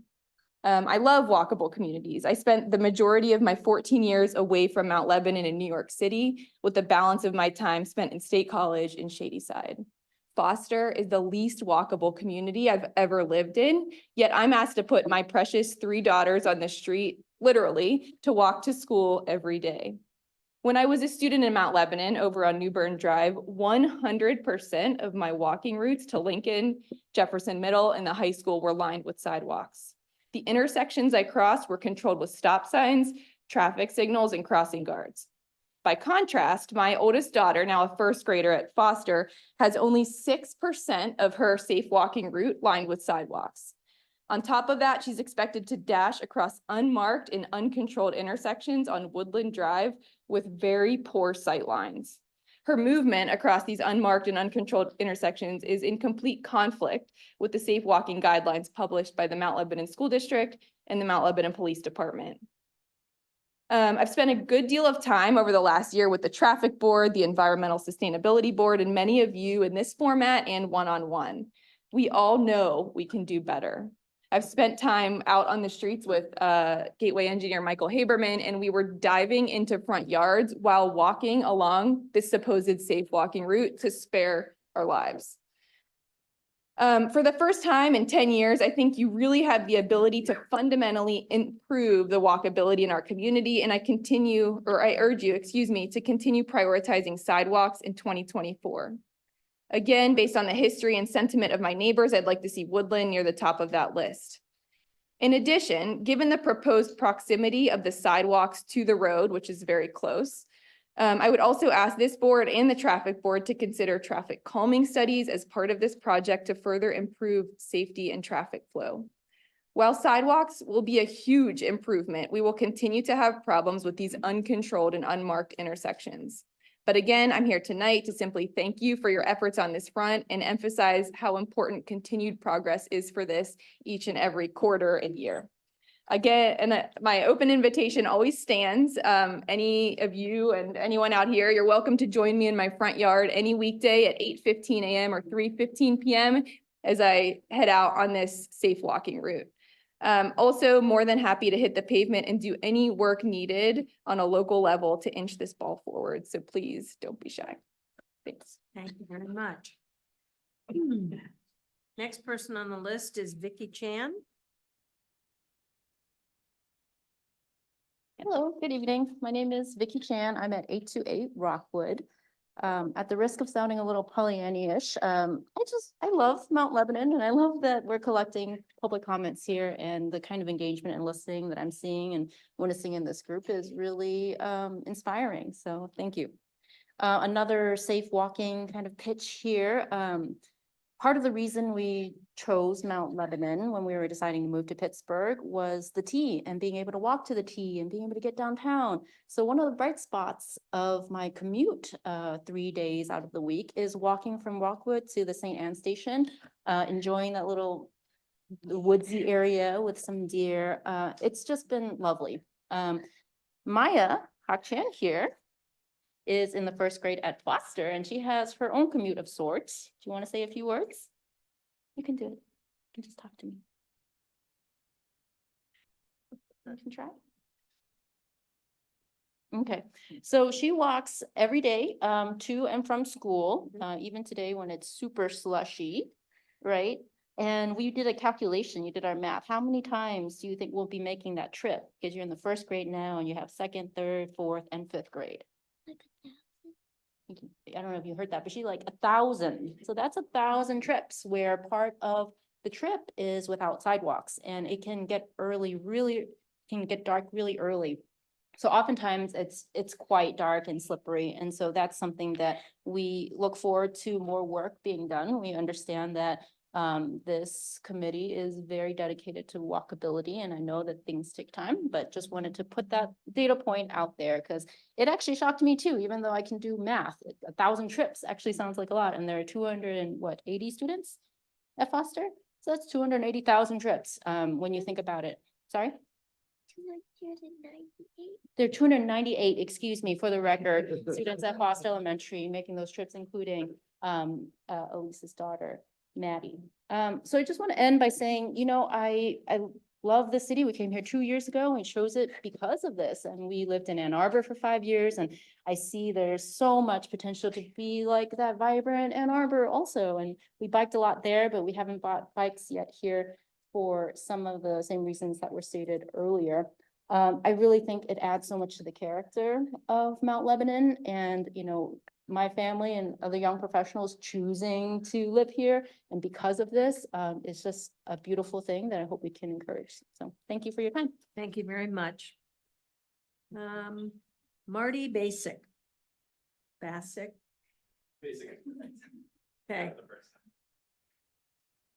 I love walkable communities. I spent the majority of my 14 years away from Mount Lebanon in New York City, with the balance of my time spent in State College in Shadyside. Foster is the least walkable community I've ever lived in, yet I'm asked to put my precious 3 daughters on the street, literally, to walk to school every day. When I was a student in Mount Lebanon over on New Bern Drive, 100% of my walking routes to Lincoln, Jefferson Middle, and the high school were lined with sidewalks. The intersections I crossed were controlled with stop signs, traffic signals, and crossing guards. By contrast, my oldest daughter, now a 1st grader at Foster, has only 6% of her safe walking route lined with sidewalks. On top of that, she's expected to dash across unmarked and uncontrolled intersections on Woodland Drive with very poor sight lines. Her movement across these unmarked and uncontrolled intersections is in complete conflict with the safe walking guidelines published by the Mount Lebanon School District and the Mount Lebanon Police Department. I've spent a good deal of time over the last year with the Traffic Board, the Environmental Sustainability Board, and many of you in this format and one-on-one. We all know we can do better. I've spent time out on the streets with Gateway engineer Michael Haberman, and we were diving into front yards while walking along this supposed safe walking route to spare our lives. For the first time in 10 years, I think you really have the ability to fundamentally improve the walkability in our community, and I urge you, to continue prioritizing sidewalks in 2024. Again, based on the history and sentiment of my neighbors, I'd like to see Woodland near the top of that list. In addition, given the proposed proximity of the sidewalks to the road, which is very close, I would also ask this board and the traffic board to consider traffic calming studies as part of this project to further improve safety and traffic flow. While sidewalks will be a huge improvement, we will continue to have problems with these uncontrolled and unmarked intersections. But again, I'm here tonight to simply thank you for your efforts on this front and emphasize how important continued progress is for this each and every quarter and year. Again, and my open invitation always stands. Any of you and anyone out here, you're welcome to join me in my front yard any weekday at 8:15 a.m. or 3:15 p.m. as I head out on this safe walking route. Also more than happy to hit the pavement and do any work needed on a local level to inch this ball forward. So please don't be shy. Thanks. Thank you very much. Next person on the list is Vicky Chan. Hello, good evening. My name is Vicky Chan. I'm at 828 Rockwood. At the risk of sounding a little Pollyanna-ish, I love Mount Lebanon and I love that we're collecting public comments here, and the kind of engagement and listening that I'm seeing and witnessing in this group is really inspiring. So thank you. Another safe walking kind of pitch here. Part of the reason we chose Mount Lebanon when we were deciding to move to Pittsburgh was the T and being able to walk to the T and being able to get downtown. So one of the bright spots of my commute 3 days out of the week is walking from Rockwood to the St. Anne station, enjoying that little woodsy area with some deer. It's just been lovely. Maya Hakchan here is in the first grade at Foster, and she has her own commute of sorts. Do you want to say a few words? You can do it. You can just talk to me. You can try. Okay, so she walks every day to and from school, even today when it's super slushy, right? And we did a calculation, you did our math. How many times do you think we'll be making that trip? Because you're in the first grade now and you have second, third, fourth, and fifth grade. I don't know if you heard that, but she's like 1,000. So that's 1,000 trips where part of the trip is without sidewalks, and it can get dark really early. So oftentimes it's quite dark and slippery. And so that's something that we look forward to more work being done. We understand that this committee is very dedicated to walkability, and I know that things take time, but just wanted to put that data point out there because it actually shocked me too, even though I can do math. 1,000 trips actually sounds like a lot, and there are 280 students at Foster? So that's 280,000 trips when you think about it. Sorry? 298. There are 298, excuse me, for the record, students at Foster Elementary making those trips, including Elise's daughter, Maddie. So I just want to end by saying, I love the city. We came here 2 years ago and chose it because of this. And we lived in Ann Arbor for 5 years, and I see there's so much potential to be like that vibrant Ann Arbor also. And we biked a lot there, but we haven't bought bikes yet here for some of the same reasons that were stated earlier. I really think it adds so much to the character of Mount Lebanon, and, my family and other young professionals choosing to live here. And because of this, it's just a beautiful thing that I hope we can encourage. So thank you for your time. Thank you very much. Marty Basic. Okay.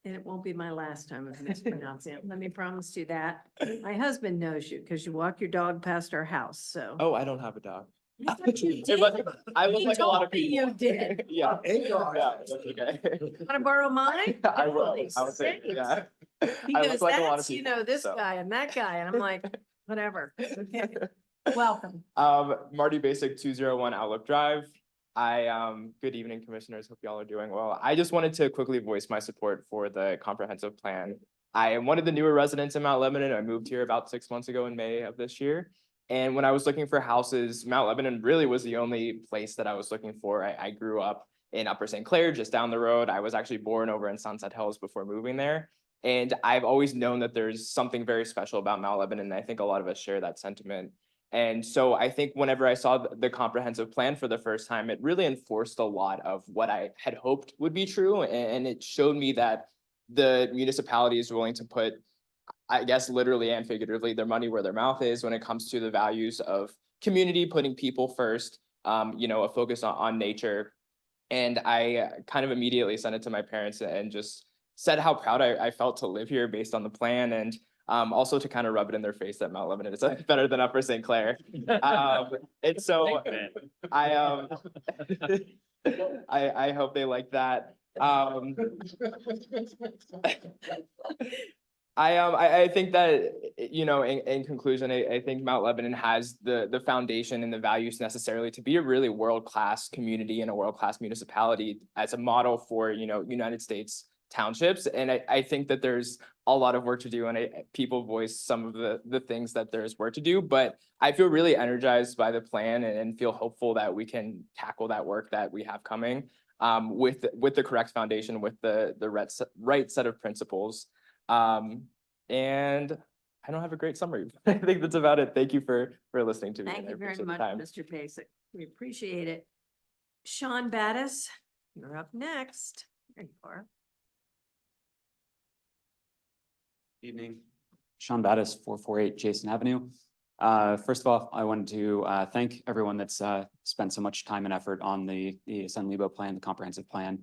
And it won't be my last time of mispronouncing it. Let me promise you that. My husband knows you because you walk your dog past our house, so. Oh, I don't have a dog. I thought you did. I look He like a lot of told me people. you did. Yeah. Yeah, that's okay. Want to borrow mine? I will. Holy I would say, sakes. yeah. He I goes, look like a lot of that's, people, this so. guy and that guy, and I'm like, whatever. Okay. Welcome. Marty Basic 201 Outlook Drive. Good evening, commissioners. Hope y'all are doing well. I just wanted to quickly voice my support for the comprehensive plan. I am one of the newer residents in Mount Lebanon. I moved here about 6 months ago in May of this year. And when I was looking for houses, Mount Lebanon really was the only place that I was looking for. I grew up in Upper St. Clair, just down the road. I was actually born over in Sunset Hills before moving there. And I've always known that there's something very special about Mount Lebanon. And I think a lot of us share that sentiment. And so I think whenever I saw the comprehensive plan for the first time, it really enforced a lot of what I had hoped would be true. And it showed me that the municipality is willing to put, I guess, literally and figuratively, their money where their mouth is when it comes to the values of community, putting people first, a focus on nature. And I kind of immediately sent it to my parents and just said how proud I felt to live here based on the plan, and also to kind of rub it in their face that Mount Lebanon is better than Upper St. Clair. And so I I hope they like that. I think that, in conclusion, I think Mount Lebanon has the foundation and the values necessarily to be a really world-class community and a world-class municipality as a model for, United States townships. And I think that there's a lot of work to do, and people voice some of the things that there's work to do, but I feel really energized by the plan and feel hopeful that we can tackle that work that we have coming, with the correct foundation, with the right set of principles. And I don't have a great summary. I think that's about it. Thank you for listening to me. Thank and I you very appreciate the much, time. Mr. Basic. We appreciate it. Sean Battis, you're up next. There you are. Evening, Sean Battis, 448 Jason Avenue. First of all, I wanted to thank everyone that's spent so much time and effort on the Sun Lebo plan, the comprehensive plan.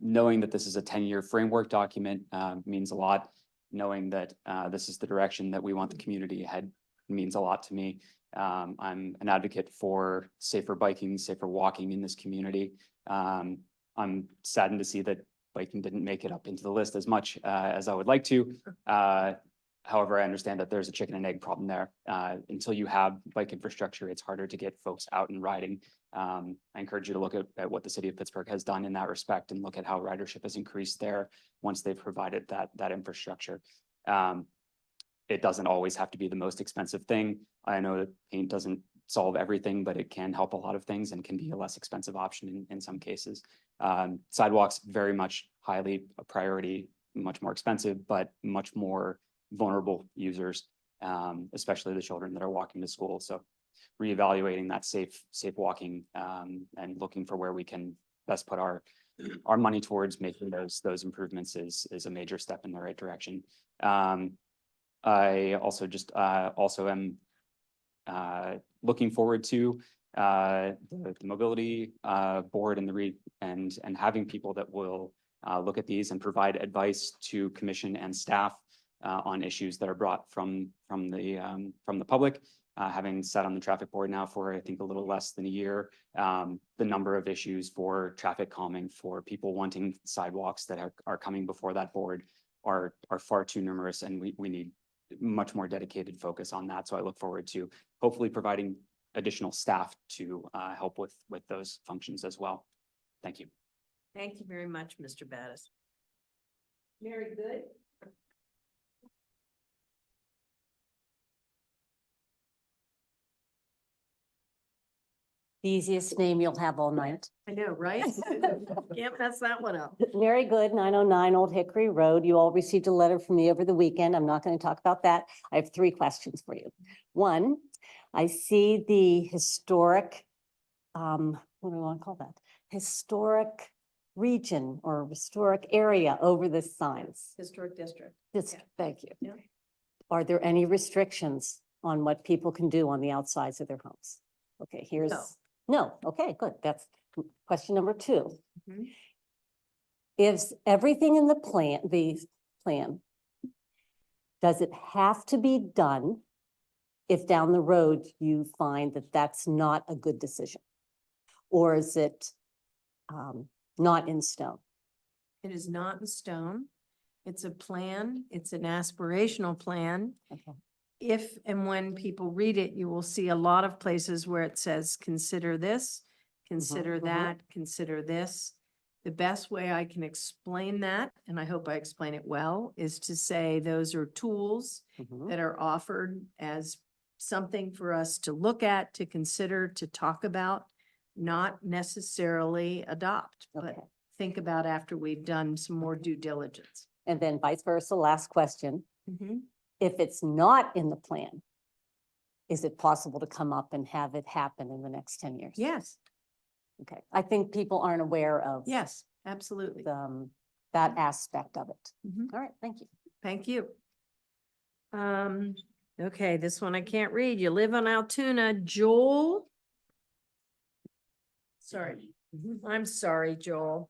Knowing that this is a 10-year framework document means a lot. Knowing that this is the direction that we want the community ahead means a lot to me. I'm an advocate for safer biking, safer walking in this community. I'm saddened to see that biking didn't make it up into the list as much as I would like to. However, I understand that there's a chicken and egg problem there. Until you have bike infrastructure, it's harder to get folks out and riding. I encourage you to look at what the city of Pittsburgh has done in that respect and look at how ridership has increased there once they've provided that infrastructure. It doesn't always have to be the most expensive thing. I know that paint doesn't solve everything, but it can help a lot of things and can be a less expensive option in some cases. Sidewalks, very much highly a priority, much more expensive, but much more vulnerable users, especially the children that are walking to school. So reevaluating that safe walking and looking for where we can best put our money towards making those improvements is a major step in the right direction. I also just also am looking forward to the mobility board and having people that will look at these and provide advice to commission and staff on issues that are brought from the public. Having sat on the traffic board now for, I think, a little less than a year, the number of issues for traffic calming, for people wanting sidewalks that are coming before that board are far too numerous, and we need much more dedicated focus on that. So I look forward to hopefully providing additional staff to help with those functions as well. Thank you. Thank you very much, Mr. Battis. Mary Good. The easiest name you'll have all night. I know, right? Can't mess that one up. Very good, 909 Old Hickory Road. You all received a letter from me over the weekend. I'm not going to talk about that. I have 3 questions for you. One, I see the historic, what do we want to call that? Historic region or historic area over the signs. Historic district. Thank you. Yeah. Are there any restrictions on what people can do on the outsides of their homes? Okay, here's. No, okay, good. That's question number 2. Mhm. Is everything in the plan, does it have to be done if down the road you find that that's not a good decision? Or is it not in stone? It is not in stone. It's a plan. It's an aspirational plan. Okay. If and when people read it, you will see a lot of places where it says, consider this, consider that, consider this. The best way I can explain that, and I hope I explain it well, is to say those are tools that are offered as something for us to look at, to consider, to talk about, not necessarily adopt, but Okay. think about after we've done some more due diligence. And then vice versa, last question. If it's not in the plan, is it possible to come up and have it happen in the next 10 years? Yes, Okay, I think people aren't aware of. yes, absolutely. That aspect of it. Mhm. All right, thank you. Thank you. Okay, this one I can't read. You live on Altoona, Joel Sorry. I'm sorry, Joel.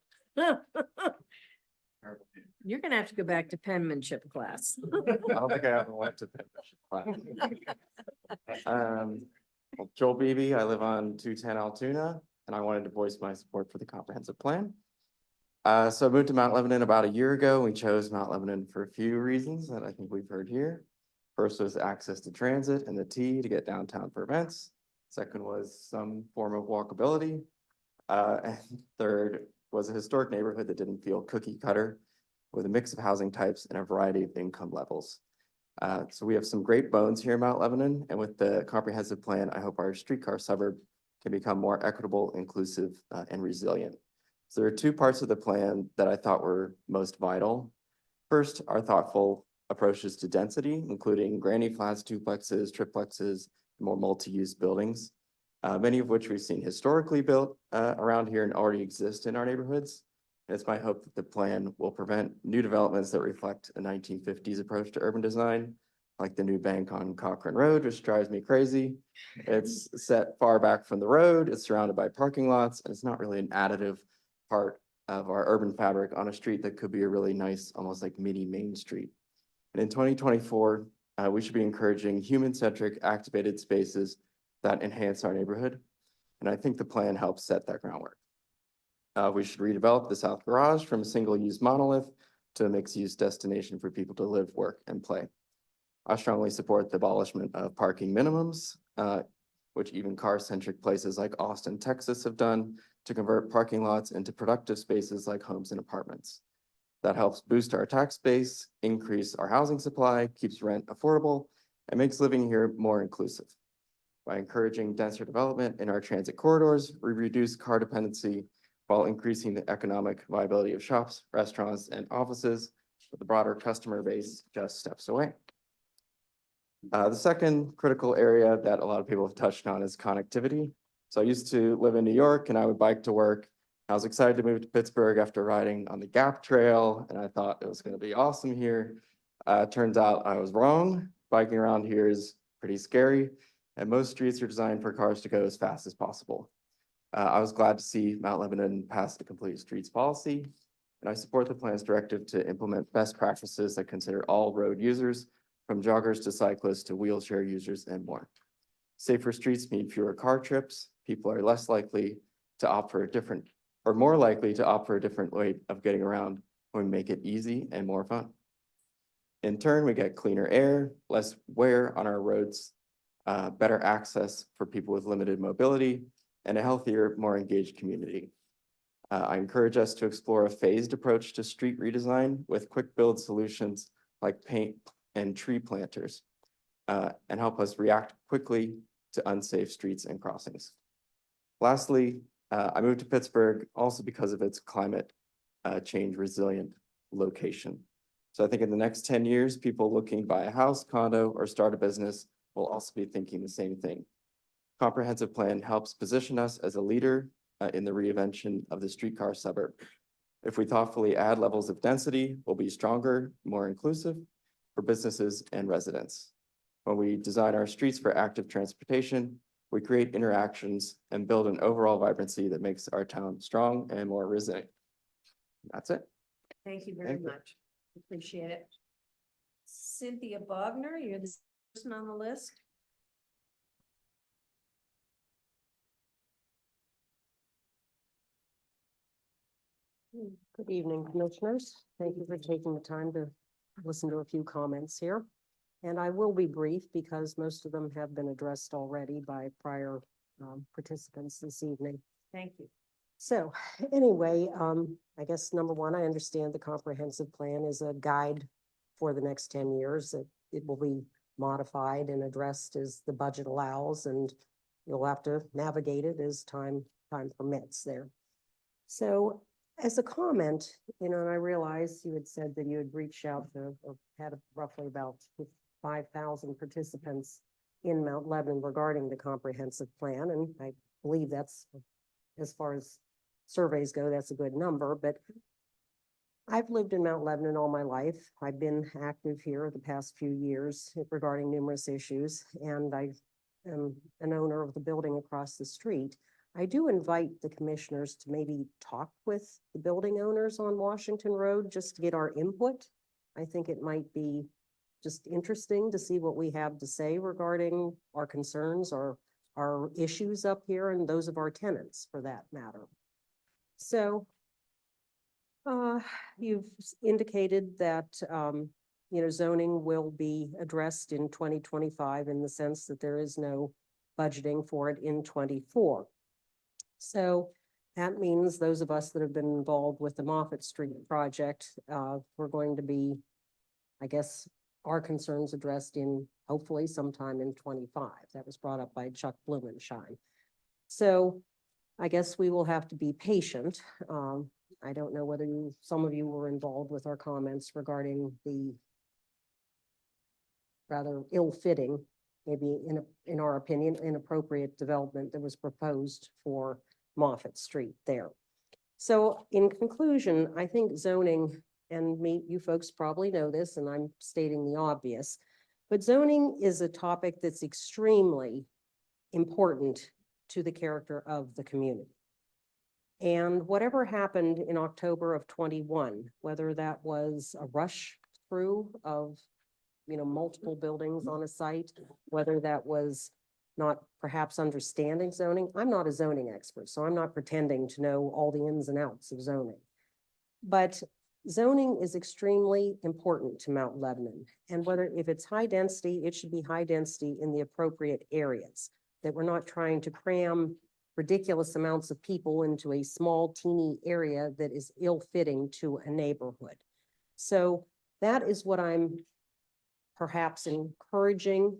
You're gonna have to go back to penmanship class. I don't think I ever went to penmanship class. Well, Joel Beebe, I live on 210 Altoona, and I wanted to voice my support for the comprehensive plan. So I moved to Mount Lebanon about a year ago. We chose Mount Lebanon for a few reasons that I think we've heard here. First was access to transit and the T to get downtown for events. Second was some form of walkability. And third was a historic neighborhood that didn't feel cookie cutter with a mix of housing types and a variety of income levels. So we have some great bones here in Mount Lebanon, and with the comprehensive plan, I hope our streetcar suburb can become more equitable, inclusive, and resilient. So there are two parts of the plan that I thought were most vital. First, our thoughtful approaches to density, including granny flats, duplexes, triplexes, more multi-use buildings, many of which we've seen historically built around here and already exist in our neighborhoods. And it's my hope that the plan will prevent new developments that reflect a 1950s approach to urban design, like the new bank on Cochrane Road, which drives me crazy. It's set far back from the road, it's surrounded by parking lots, and it's not really an additive part of our urban fabric on a street that could be a really nice, almost like mini Main Street. And in 2024, we should be encouraging human-centric activated spaces that enhance our neighborhood. And I think the plan helps set that groundwork. We should redevelop the South Garage from a single-use monolith to a mixed-use destination for people to live, work, and play. I strongly support the abolishment of parking minimums, which even car-centric places like Austin, Texas have done to convert parking lots into productive spaces like homes and apartments. That helps boost our tax base, increase our housing supply, keeps rent affordable, and makes living here more inclusive. By encouraging denser development in our transit corridors, we reduce car dependency while increasing the economic viability of shops, restaurants, and offices, with the broader customer base just steps away. The second critical area that a lot of people have touched on is connectivity. So I used to live in New York and I would bike to work. I was excited to move to Pittsburgh after riding on the Gap Trail, and I thought it was going to be awesome here. Turns out I was wrong. Biking around here is pretty scary, and most streets are designed for cars to go as fast as possible. I was glad to see Mount Lebanon pass the Complete Streets policy, and I support the plan's directive to implement best practices that consider all road users, from joggers to cyclists to wheelchair users and more. Safer streets mean fewer car trips. People are less likely to opt for a different, or more likely to opt for a different way of getting around when we make it easy and more fun. In turn, we get cleaner air, less wear on our roads, better access for people with limited mobility, and a healthier, more engaged community. I encourage us to explore a phased approach to street redesign with quick build solutions like paint and tree planters, and help us react quickly to unsafe streets and crossings. Lastly, I moved to Pittsburgh also because of its climate change resilient location. So I think in the next 10 years, people looking to buy a house, condo, or start a business will also be thinking the same thing. Comprehensive plan helps position us as a leader in the reinvention of the streetcar suburb. If we thoughtfully add levels of density, we'll be stronger, more inclusive for businesses and residents. When we design our streets for active transportation, we create interactions and build an overall vibrancy that makes our town strong and more resilient. That's it. Thank you very Thank you. much. Appreciate it. Cynthia Bogner, you're the person on the list. Good evening, commissioners. Thank you for taking the time to listen to a few comments here. And I will be brief because most of them have been addressed already by prior participants this evening. Thank you. So anyway, I guess number one, I understand the comprehensive plan is a guide for the next 10 years. It will be modified and addressed as the budget allows, and you'll have to navigate it as time permits there. So as a comment, and I realize you had said that you had reached out to, or had roughly about 5,000 participants in Mount Lebanon regarding the comprehensive plan, and I believe that's, as far as surveys go, that's a good number, but I've lived in Mount Lebanon all my life. I've been active here the past few years regarding numerous issues, and I am an owner of the building across the street. I do invite the commissioners to maybe talk with the building owners on Washington Road just to get our input. I think it might be just interesting to see what we have to say regarding our concerns or our issues up here and those of our tenants for that matter. So you've indicated that, zoning will be addressed in 2025 in the sense that there is no budgeting for it in 24. So that means those of us that have been involved with the Moffett Street project, we're going to be, I guess, our concerns addressed in hopefully sometime in 25. That was brought up by Chuck Blumenschein. So I guess we will have to be patient. I don't know whether some of you were involved with our comments regarding the rather ill-fitting, maybe in our opinion, inappropriate development that was proposed for Moffett Street there. So in conclusion, I think zoning, and you folks probably know this, and I'm stating the obvious, but zoning is a topic that's extremely important to the character of the community. And whatever happened in October of 21, whether that was a rush through of, multiple buildings on a site, whether that was not perhaps understanding zoning. I'm not a zoning expert, so I'm not pretending to know all the ins and outs of zoning. But zoning is extremely important to Mount Lebanon. And if it's high density, it should be high density in the appropriate areas, that we're not trying to cram ridiculous amounts of people into a small teeny area that is ill-fitting to a neighborhood. So that is what I'm perhaps encouraging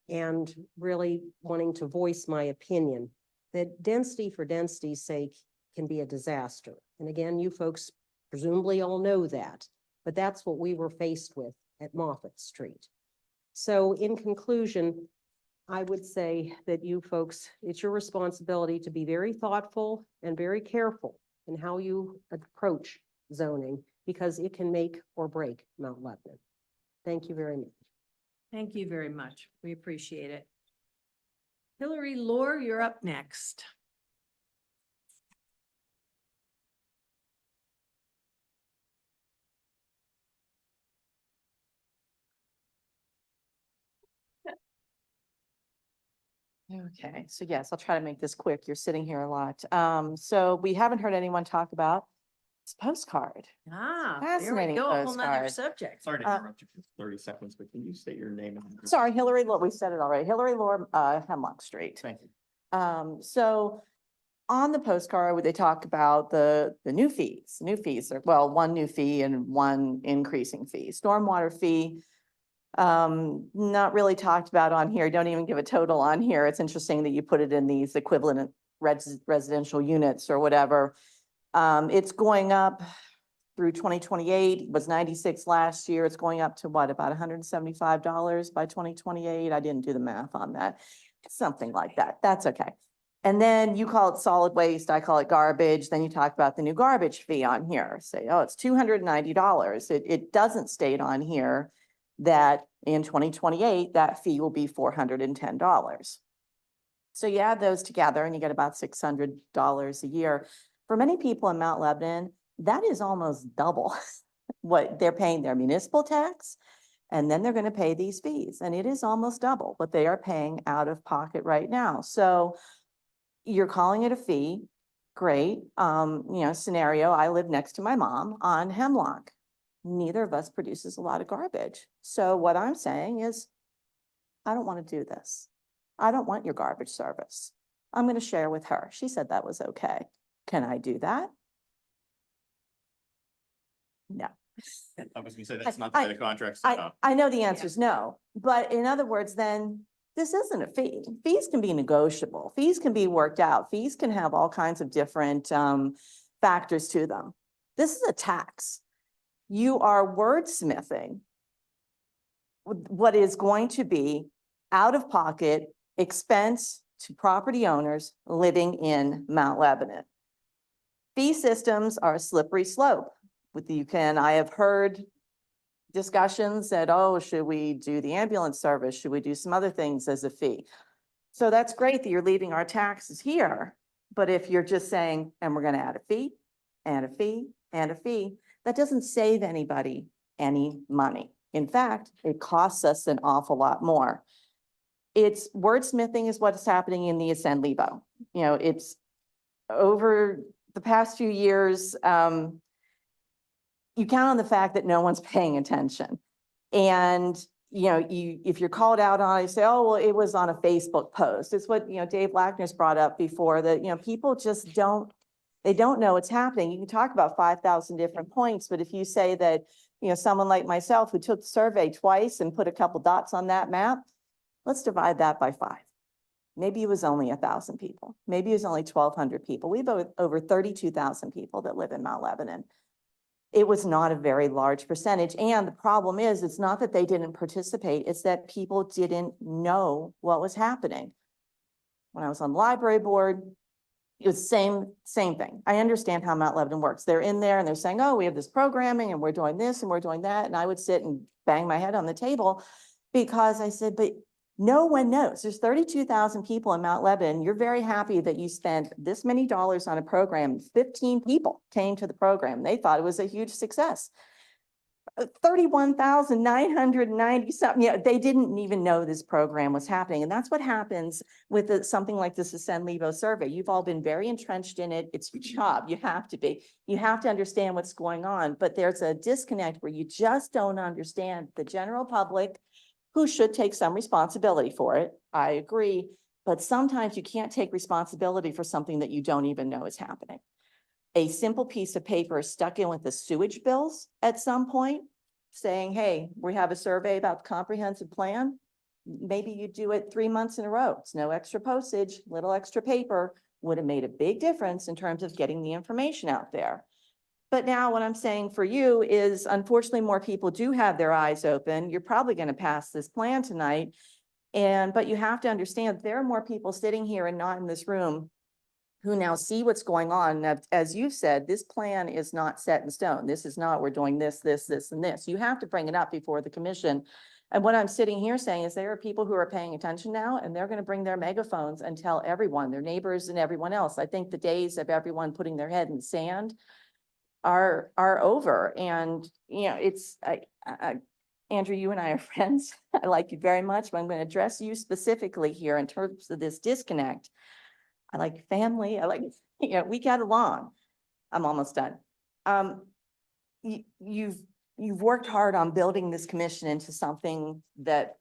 and really wanting to voice my opinion, that density for density's sake can be a disaster. And again, you folks presumably all know that, but that's what we were faced with at Moffett Street. So in conclusion, I would say that you folks, it's your responsibility to be very thoughtful and very careful in how you approach zoning, because it can make or break Mount Lebanon. Thank you very much. Thank you very much. We appreciate it. Hillary Lohr, you're up next. Okay, so yes, I'll try to make this quick. You're sitting here a lot. So we haven't heard anyone talk about this postcard. There we Fascinating go, a whole nother postcard. subject. Sorry to interrupt you for 30 seconds, but can you state your name? Sorry, Hillary, we said it already. Hillary Lohr, Hemlock Street. Thank you. So on the postcard, they talk about the new fees. New fees are, well, one new fee and one increasing fee. Stormwater fee, not really talked about on here. Don't even give a total on here. It's interesting that you put it in these equivalent residential units or whatever. It's going up through 2028. It was 96 last year. It's going up to what, about $175 by 2028? I didn't do the math on that. Something like that. That's okay. And then you call it solid waste. I call it garbage. Then you talk about the new garbage fee on here. Say, oh, it's $290. It doesn't state on here that in 2028, that fee will be $410. So you add those together and you get about $600 a year. For many people in Mount Lebanon, that is almost double what they're paying their municipal tax. And then they're going to pay these fees. And it is almost double what they are paying out of pocket right now. So you're calling it a fee. Great. Scenario, I live next to my mom on Hemlock. Neither of us produces a lot of garbage. So what I'm saying is, I don't want to do this. I don't want your garbage service. I'm going to share with her. She said that was okay. Can I do that? No. I was gonna say, that's not the way the contract's set up. I know the answer is no, but in other words, then this isn't a fee. Fees can be negotiable. Fees can be worked out. Fees can have all kinds of different factors to them. This is a tax. You are wordsmithing what is going to be out-of-pocket expense to property owners living in Mount Lebanon. Fee systems are a slippery slope. I have heard discussions that, oh, should we do the ambulance service? Should we do some other things as a fee? So that's great that you're leaving our taxes here, But if you're just saying, and we're gonna add a fee, and a fee, and a fee, that doesn't save anybody any money. In fact, it costs us an awful lot more. It's wordsmithing is what's happening in the Ascend Lebo. You know, it's over the past few years, you count on the fact that no one's paying attention. And, you know, if you're called out on it, you say, oh, well, it was on a Facebook post. It's what, you know, Dave Lackner's brought up before, that, you know, people just don't know what's happening. You can talk about 5,000 different points, but if you say that, you know, someone like myself who took the survey twice and put a couple dots on that map, let's divide that by 5. Maybe it was only 1,000 people. Maybe it was only 1,200 people. We have over 32,000 people that live in Mount Lebanon. It was not a very large percentage. And the problem is, it's not that they didn't participate, it's that people didn't know what was happening. When I was on the library board, it was same thing. I understand how Mount Lebanon works. They're in there and they're saying, oh, we have this programming and we're doing this and we're doing that. And I would sit and bang my head on the table because I said, but no one knows. There's 32,000 people in Mount Lebanon. You're very happy that you spent this many dollars on a program. 15 people came to the program. They thought it was a huge success. 31,990 something, you know, they didn't even know this program was happening. And that's what happens with something like this Ascend Lebo survey. You've all been very entrenched in it. It's your job. You have to be. You have to understand what's going on. But there's a disconnect where you just don't understand the general public, who should take some responsibility for it. I agree. But sometimes you can't take responsibility for something that you don't even know is happening. A simple piece of paper stuck in with the sewage bills at some point saying, hey, we have a survey about the comprehensive plan. Maybe you do it 3 months in a row. It's no extra postage, little extra paper, would have made a big difference in terms of getting the information out there. But now what I'm saying for you is, unfortunately, more people do have their eyes open. You're probably going to pass this plan tonight. But you have to understand there are more people sitting here and not in this room who now see what's going on. As you've said, this plan is not set in stone. This is not, we're doing this, this, this, and this. You have to bring it up before the commission. And what I'm sitting here saying is there are people who are paying attention now, and they're going to bring their megaphones and tell everyone, their neighbors and everyone else. I think the days of everyone putting their head in the sand are over. And, you know, it's, Andrew, you and I are friends. I like you very much, but I'm going to address you specifically here in terms of this disconnect. I like family. I like, you know, we got along. I'm almost done. You've worked hard on building this commission into something that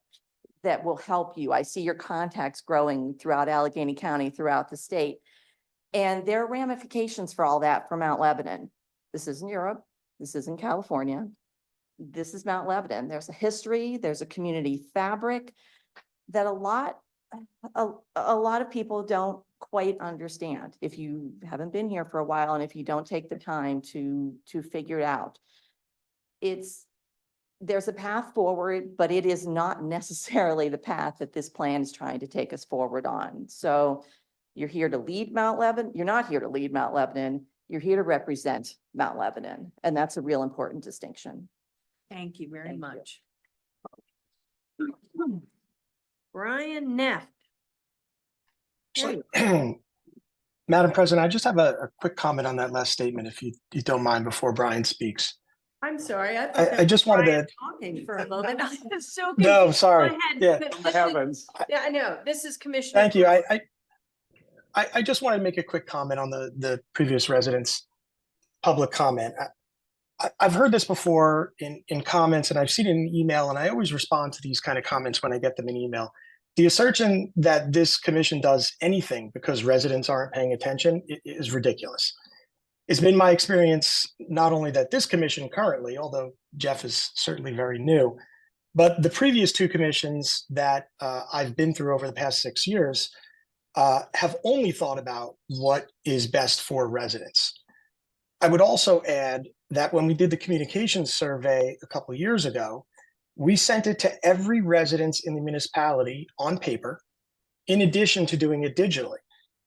will help you. I see your contacts growing throughout Allegheny County, throughout the state. And there are ramifications for all that for Mount Lebanon. This isn't Europe. This isn't California. This is Mount Lebanon. There's a history, there's a community fabric that a lot of people don't quite understand if you haven't been here for a while and if you don't take the time to figure it out. There's a path forward, but it is not necessarily the path that this plan is trying to take us forward on. So you're here to lead Mount Lebanon. You're not here to lead Mount Lebanon. You're here to represent Mount Lebanon. And that's a real important distinction. Thank you very much. Brian Neff. Madam President, I just have a quick comment on that last statement, if you don't mind, before Brian speaks. I'm sorry. I just wanted to. Talking for a moment. I was so No, confused. sorry. Go ahead. Yeah. This is- Heavens. Yeah, I know. This is Commissioner. Thank you. I just wanted to make a quick comment on the previous residents' public comment. I've heard this before in comments, and I've seen it in email, and I always respond to these kind of comments when I get them in email. The assertion that this commission does anything because residents aren't paying attention is ridiculous. It's been my experience not only that this commission currently, although Jeff is certainly very new, but the previous 2 commissions that I've been through over the past 6 years have only thought about what is best for residents. I would also add that when we did the communications survey a couple of years ago, we sent it to every resident in the municipality on paper, in addition to doing it digitally.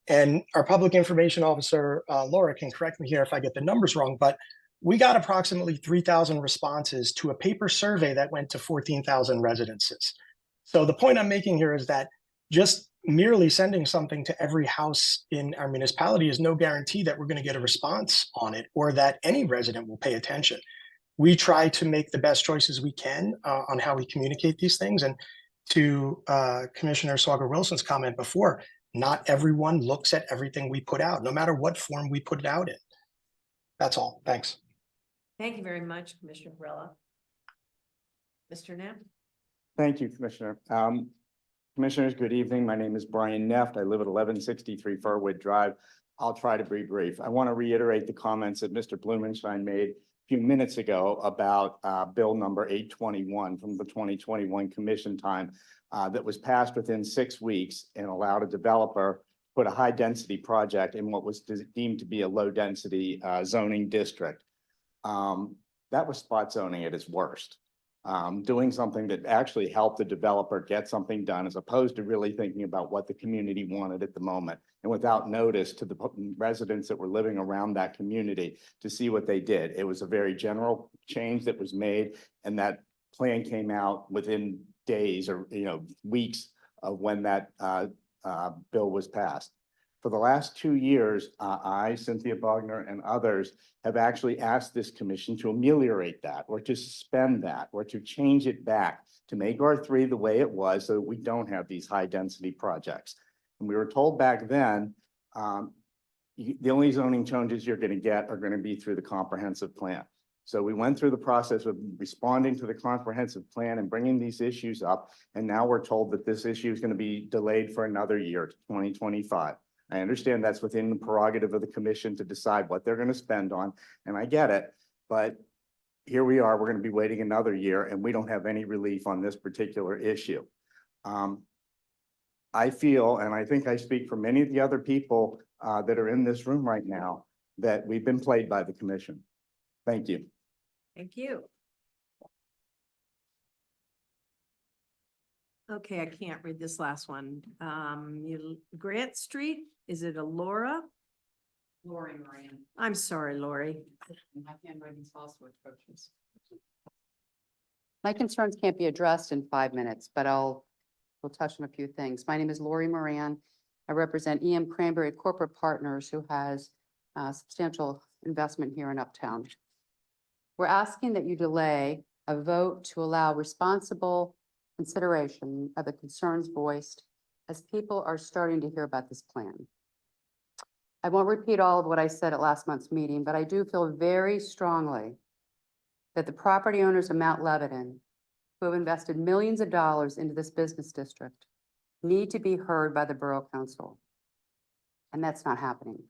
And our public information officer, Laura, can correct me here if I get the numbers wrong, but we got approximately 3,000 responses to a paper survey that went to 14,000 residences. So the point I'm making here is that just merely sending something to every house in our municipality is no guarantee that we're going to get a response on it or that any resident will pay attention. We try to make the best choices we can on how we communicate these things. And to Commissioner Swagger Wilson's comment before, not everyone looks at everything we put out, no matter what form we put it out in. That's all. Thanks. Thank you very much, Commissioner Varela. Mr. Knapp? Thank you, Commissioner. Commissioners, good evening. My name is Brian Neft. I live at 1163 Furwood Drive. I'll try to be brief. I want to reiterate the comments that Mr. Blumenstein made a few minutes ago about bill number 821 from the 2021 commission time that was passed within 6 weeks and allowed a developer put a high density project in what was deemed to be a low density zoning district. That was spot zoning at its worst. Doing something that actually helped the developer get something done as opposed to really thinking about what the community wanted at the moment and without notice to the residents that were living around that community to see what they did. It was a very general change that was made, and that plan came out within days or weeks of when that bill was passed. For the last 2 years, I, Cynthia Bogner, and others have actually asked this commission to ameliorate that or to suspend that or to change it back to make R3 the way it was so that we don't have these high density projects. And we were told back then, the only zoning changes you're going to get are going to be through the comprehensive plan. So we went through the process of responding to the comprehensive plan and bringing these issues up. And now we're told that this issue is going to be delayed for another year to 2025. I understand that's within the prerogative of the commission to decide what they're going to spend on, and I get it, but here we are, we're going to be waiting another year and we don't have any relief on this particular issue. I feel, and I think I speak for many of the other people that are in this room right now, that we've been played by the commission. Thank you. Thank you. Okay, I can't read this last one. Grant Street, is it a Laura? Lori Moran. I'm sorry, Lori. My handwriting's also atrocious. My concerns can't be addressed in 5 minutes, but we'll touch on a few things. My name is Lori Moran. I represent EM Cranberry Corporate Partners, who has substantial investment here in Uptown. We're asking that you delay a vote to allow responsible consideration of the concerns voiced as people are starting to hear about this plan. I won't repeat all of what I said at last month's meeting, but I do feel very strongly that the property owners of Mount Lebanon, who have invested millions of dollars into this business district, need to be heard by the Borough Council. And that's not happening.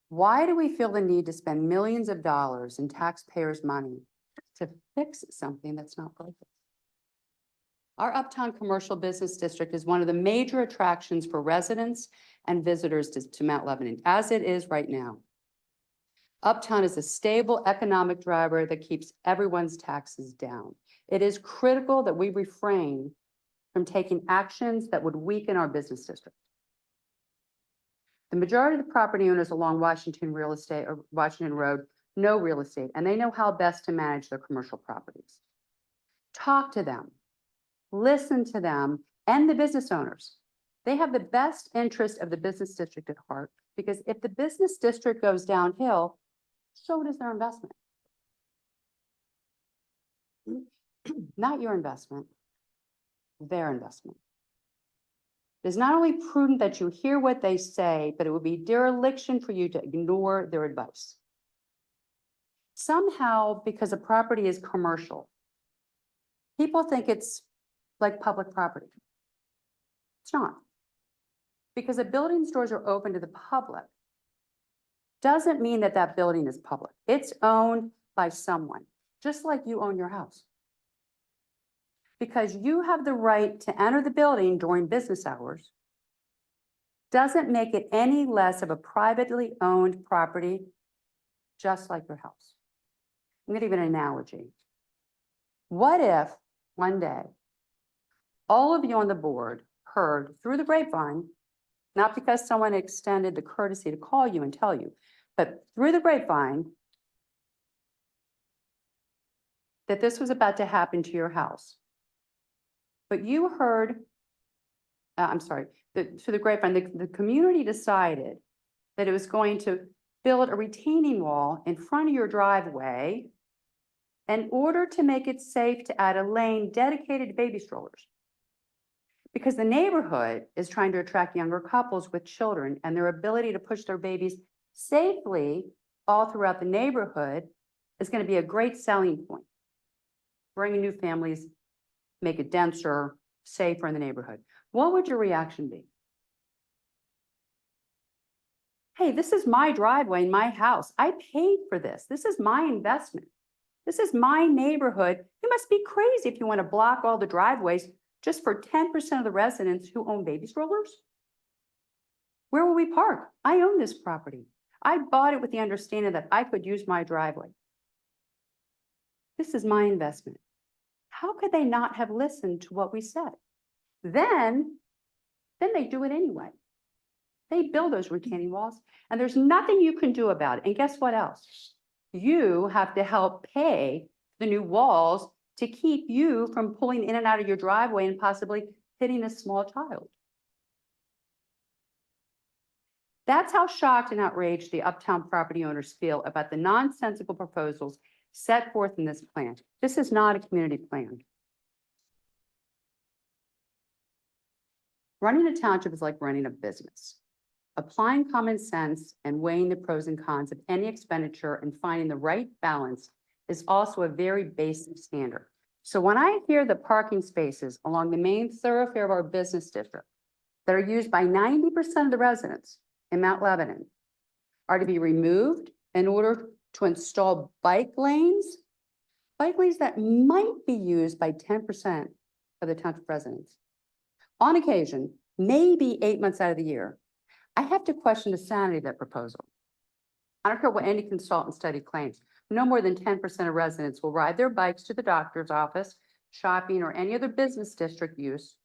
Why do we feel the need to spend millions of dollars in taxpayers' money to fix something that's not broken? Our Uptown Commercial Business District is one of the major attractions for residents and visitors to Mount Lebanon, as it is right now. Uptown is a stable economic driver that keeps everyone's taxes down. It is critical that we refrain from taking actions that would weaken our business district. The majority of the property owners along Washington Road know real estate, and they know how best to manage their commercial properties. Talk to them. Listen to them and the business owners. They have the best interest of the business district at heart, because if the business district goes downhill, so does their investment. Not your investment, their investment. It is not only prudent that you hear what they say, but it would be dereliction for you to ignore their advice. Somehow, because a property is commercial, people think it's like public property. It's not. Because a building's doors are open to the public doesn't mean that that building is public. It's owned by someone, just like you own your house. Because you have the right to enter the building during business hours doesn't make it any less of a privately owned property, just like your house. I'm going to give an analogy. What if one day all of you on the board heard through the grapevine, not because someone extended the courtesy to call you and tell you, but through the grapevine, that this was about to happen to your house. But you heard I'm sorry, through the grapevine, the community decided that it was going to build a retaining wall in front of your driveway in order to make it safe to add a lane dedicated to baby strollers. Because the neighborhood is trying to attract younger couples with children, and their ability to push their babies safely all throughout the neighborhood is going to be a great selling point. Bringing new families, make it denser, safer in the neighborhood. What would your reaction be? Hey, this is my driveway in my house. I paid for this. This is my investment. This is my neighborhood. You must be crazy if you want to block all the driveways just for 10% of the residents who own baby strollers. Where will we park? I own this property. I bought it with the understanding that I could use my driveway. This is my investment. How could they not have listened to what we said? Then they do it anyway. They build those retaining walls, and there's nothing you can do about it. And guess what else? You have to help pay the new walls to keep you from pulling in and out of your driveway and possibly hitting a small child. That's how shocked and outraged the Uptown property owners feel about the nonsensical proposals set forth in this plan. This is not a community plan. Running a township is like running a business. Applying common sense and weighing the pros and cons of any expenditure and finding the right balance is also a very basic standard. So when I hear the parking spaces along the main thoroughfare of our business district that are used by 90% of the residents in Mount Lebanon are to be removed in order to install bike lanes that might be used by 10% of the township residents. On occasion, maybe 8 months out of the year, I have to question the sanity of that proposal. I don't care what any consultant study claims. No more than 10% of residents will ride their bikes to the doctor's office, shopping, or any other business district use,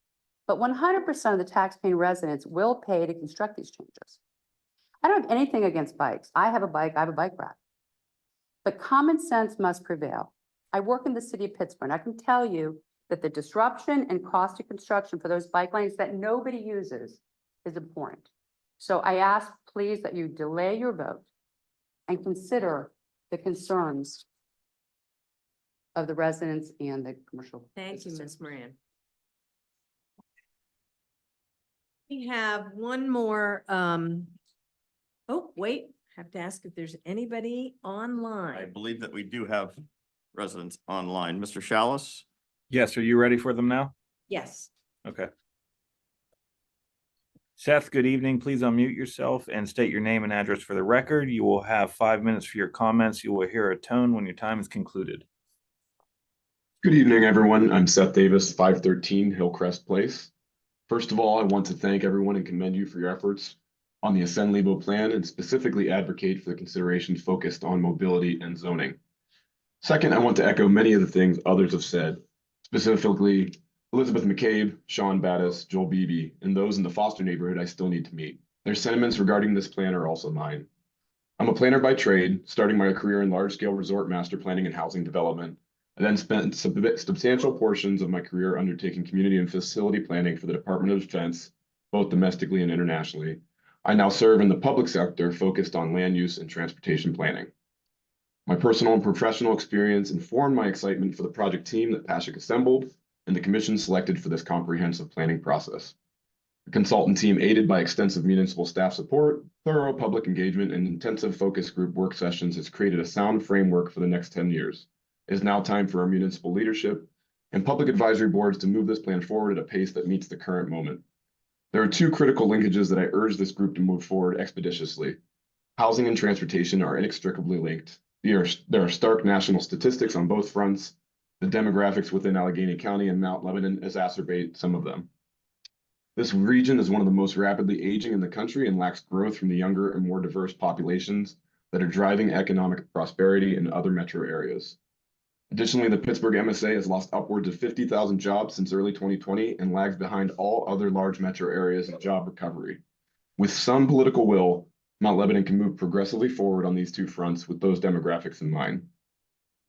but 100% of the taxpaying residents will pay to construct these changes. I don't have anything against bikes. I have a bike rack. But common sense must prevail. I work in the city of Pittsburgh, and I can tell you that the disruption and cost of construction for those bike lanes that nobody uses is abhorrent. So I ask, please, that you delay your vote and consider the concerns of the residents and the commercial. Thank you, Ms. Moran. We have one more, oh, wait, have to ask if there's anybody I online. believe that we do have residents online. Mr. Shallis? Yes, are you ready for them now? Yes. Okay. Seth, good evening. Please unmute yourself and state your name and address for the record. You will have 5 minutes for your comments. You will hear a tone when your time is concluded. Good evening, everyone. I'm Seth Davis, 513 Hillcrest Place. First of all, I want to thank everyone and commend you for your efforts on the Ascend Lebo plan and specifically advocate for the considerations focused on mobility and zoning. Second, I want to echo many of the things others have said, specifically Elizabeth McCabe, Sean Battis, Joel Beebe, and those in the Foster neighborhood I still need to meet. Their sentiments regarding this plan are also mine. I'm a planner by trade, starting my career in large-scale resort master planning and housing development. I then spent substantial portions of my career undertaking community and facility planning for the Department of Defense, both domestically and internationally. I now serve in the public sector focused on land use and transportation planning. My personal and professional experience informed my excitement for the project team that Paschik assembled and the commission selected for this comprehensive planning process. The consultant team, aided by extensive municipal staff support, thorough public engagement, and intensive focus group work sessions, has created a sound framework for the next 10 years. It is now time for our municipal leadership and public advisory boards to move this plan forward at a pace that meets the current moment. There are two critical linkages that I urge this group to move forward expeditiously. Housing and transportation are inextricably linked. There are stark national statistics on both fronts. The demographics within Allegheny County and Mount Lebanon exacerbate some of them. This region is one of the most rapidly aging in the country and lacks growth from the younger and more diverse populations that are driving economic prosperity in other metro areas. Additionally, the Pittsburgh MSA has lost upwards of 50,000 jobs since early 2020 and lags behind all other large metro areas in job recovery. With some political will, Mount Lebanon can move progressively forward on these two fronts with those demographics in mind.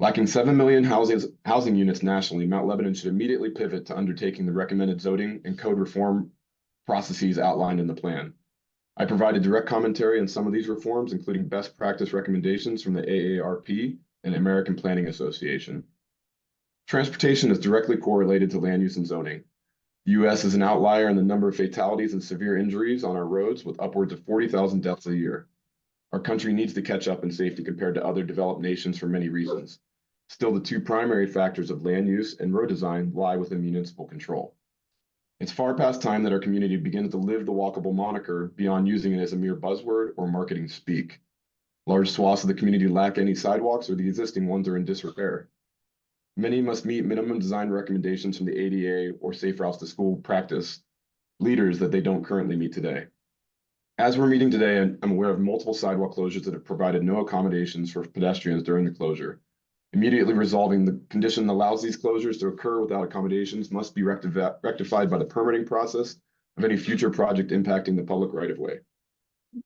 Lacking 7 million housing units nationally, Mount Lebanon should immediately pivot to undertaking the recommended zoning and code reform processes outlined in the plan. I provided direct commentary on some of these reforms, including best practice recommendations from the AARP and American Planning Association. Transportation is directly correlated to land use and zoning. The U.S. is an outlier in the number of fatalities and severe injuries on our roads, with upwards of 40,000 deaths a year. Our country needs to catch up in safety compared to other developed nations for many reasons. Still, the two primary factors of land use and road design lie within municipal control. It's far past time that our community begins to live the walkable moniker beyond using it as a mere buzzword or marketing speak. Large swaths of the community lack any sidewalks, or the existing ones are in disrepair. Many must meet minimum design recommendations from the ADA or Safe Routes to School practice leaders that they don't currently meet today. As we're meeting today, I'm aware of multiple sidewalk closures that have provided no accommodations for pedestrians during the closure. Immediately resolving the condition that allows these closures to occur without accommodations must be rectified by the permitting process of any future project impacting the public right-of-way.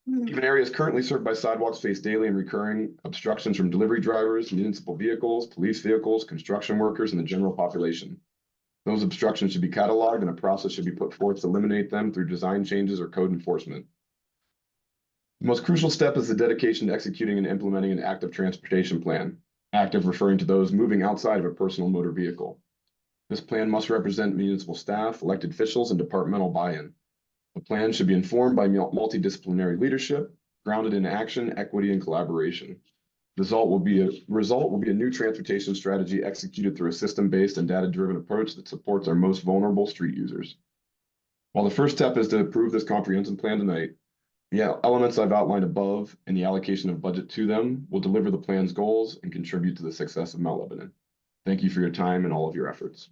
Even areas currently served by sidewalks face daily and recurring obstructions from delivery drivers, municipal vehicles, police vehicles, construction workers, and the general population. Those obstructions should be cataloged, and a process should be put forth to eliminate them through design changes or code enforcement. The most crucial step is the dedication to executing and implementing an active transportation plan. Active referring to those moving outside of a personal motor vehicle. This plan must represent municipal staff, elected officials, and departmental buy-in. The plan should be informed by multidisciplinary leadership, grounded in action, equity, and collaboration. The result will be a new transportation strategy executed through a system-based and data-driven approach that supports our most vulnerable street users. While the first step is to approve this comprehensive plan tonight, the elements I've outlined above and the allocation of budget to them will deliver the plan's goals and contribute to the success of Mount Lebanon. Thank you for your time and all of your efforts.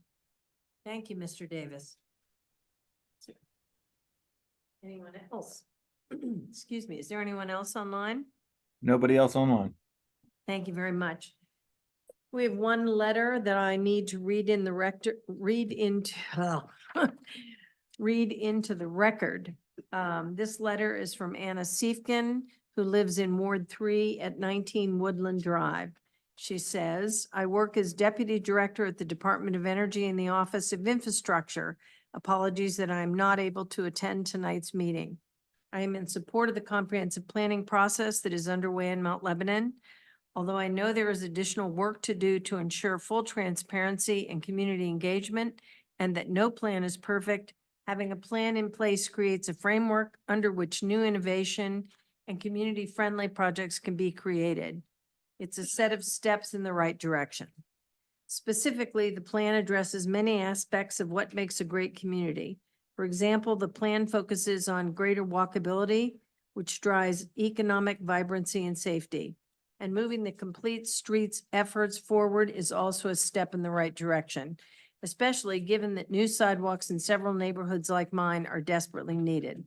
Thank you, Mr. Davis. Anyone else? Excuse me, is there anyone else online? Nobody else online. Thank you very much. We have one letter that I need to read into the record. This letter is from Anna Siefken, who lives in Ward 3 at 19 Woodland Drive. She says, I work as Deputy Director at the Department of Energy in the Office of Infrastructure. Apologies that I am not able to attend tonight's meeting. I am in support of the comprehensive planning process that is underway in Mount Lebanon. Although I know there is additional work to do to ensure full transparency and community engagement, and that no plan is perfect, having a plan in place creates a framework under which new innovation and community-friendly projects can be created. It's a set of steps in the right direction. Specifically, the plan addresses many aspects of what makes a great community. For example, the plan focuses on greater walkability, which drives economic vibrancy and safety. And moving the complete streets efforts forward is also a step in the right direction, especially given that new sidewalks in several neighborhoods like mine are desperately needed.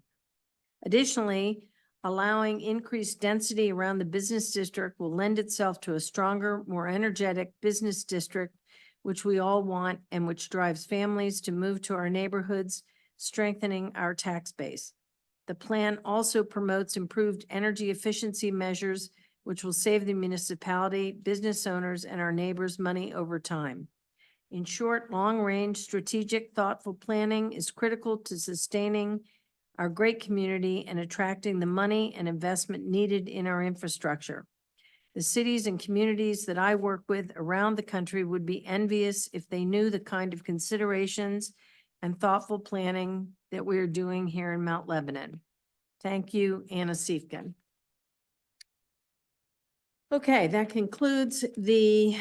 Additionally, allowing increased density around the business district will lend itself to a stronger, more energetic business district, which we all want and which drives families to move to our neighborhoods, strengthening our tax base. The plan also promotes improved energy efficiency measures, which will save the municipality, business owners, and our neighbors money over time. In short, long-range, strategic, thoughtful planning is critical to sustaining our great community and attracting the money and investment needed in our infrastructure. The cities and communities that I work with around the country would be envious if they knew the kind of considerations and thoughtful planning that we are doing here in Mount Lebanon. Thank you, Anna Siefken. Okay, that concludes the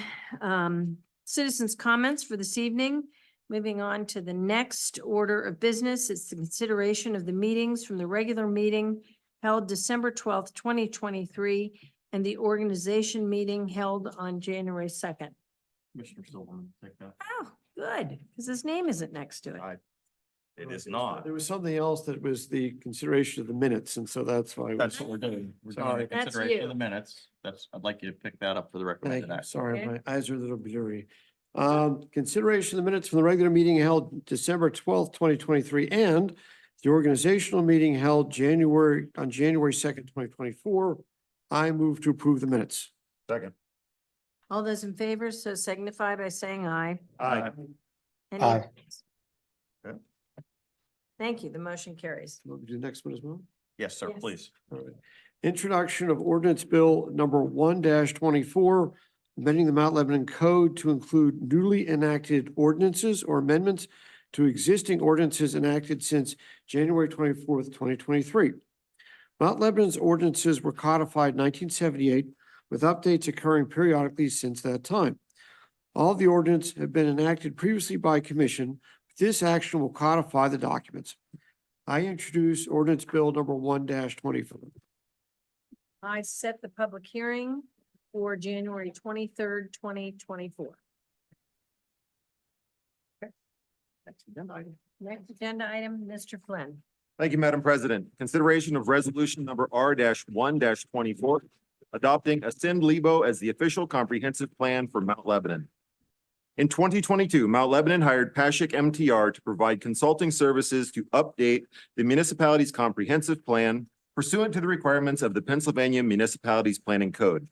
citizens' comments for this evening. Moving on to the next order of business, it's the consideration of the meetings from the regular meeting held December 12th, 2023, and the organization meeting held on January 2nd. Commissioner still want to take that? Oh, good, because his name isn't next to it. It is not. There was something else that was the consideration of the minutes, and so that's why. That's what we're doing. We're doing Sorry. the consideration of the minutes. I'd like you to pick that up for the Thank recommended you. action. Sorry, Okay. my eyes are a little blurry. Consideration of the minutes from the regular meeting held December 12th, 2023, and the organizational meeting held on January 2nd, 2024. I move to approve the minutes. Second. All those in favor, so signify by saying aye. Aye. Any Aye. opposed? Okay. Thank you. The motion carries. Want me to do the next one as well? Yes, sir, Yes. please. All right. Introduction of ordinance bill number 1-24, amending the Mount Lebanon Code to include newly enacted ordinances or amendments to existing ordinances enacted since January 24th, 2023. Mount Lebanon's ordinances were codified in 1978 with updates occurring periodically since that time. All the ordinances have been enacted previously by commission. This action will codify the documents. I introduce ordinance bill number 1-24. I set the public hearing for January 23rd, 2024. Next agenda item. Next agenda item, Mr. Flynn. Thank you, Madam President. Consideration of resolution number R-1-24, adopting Ascend Lebo as the official comprehensive plan for Mount Lebanon. In 2022, Mount Lebanon hired Pashik MTR to provide consulting services to update the municipality's comprehensive plan pursuant to the requirements of the Pennsylvania Municipalities Planning Code.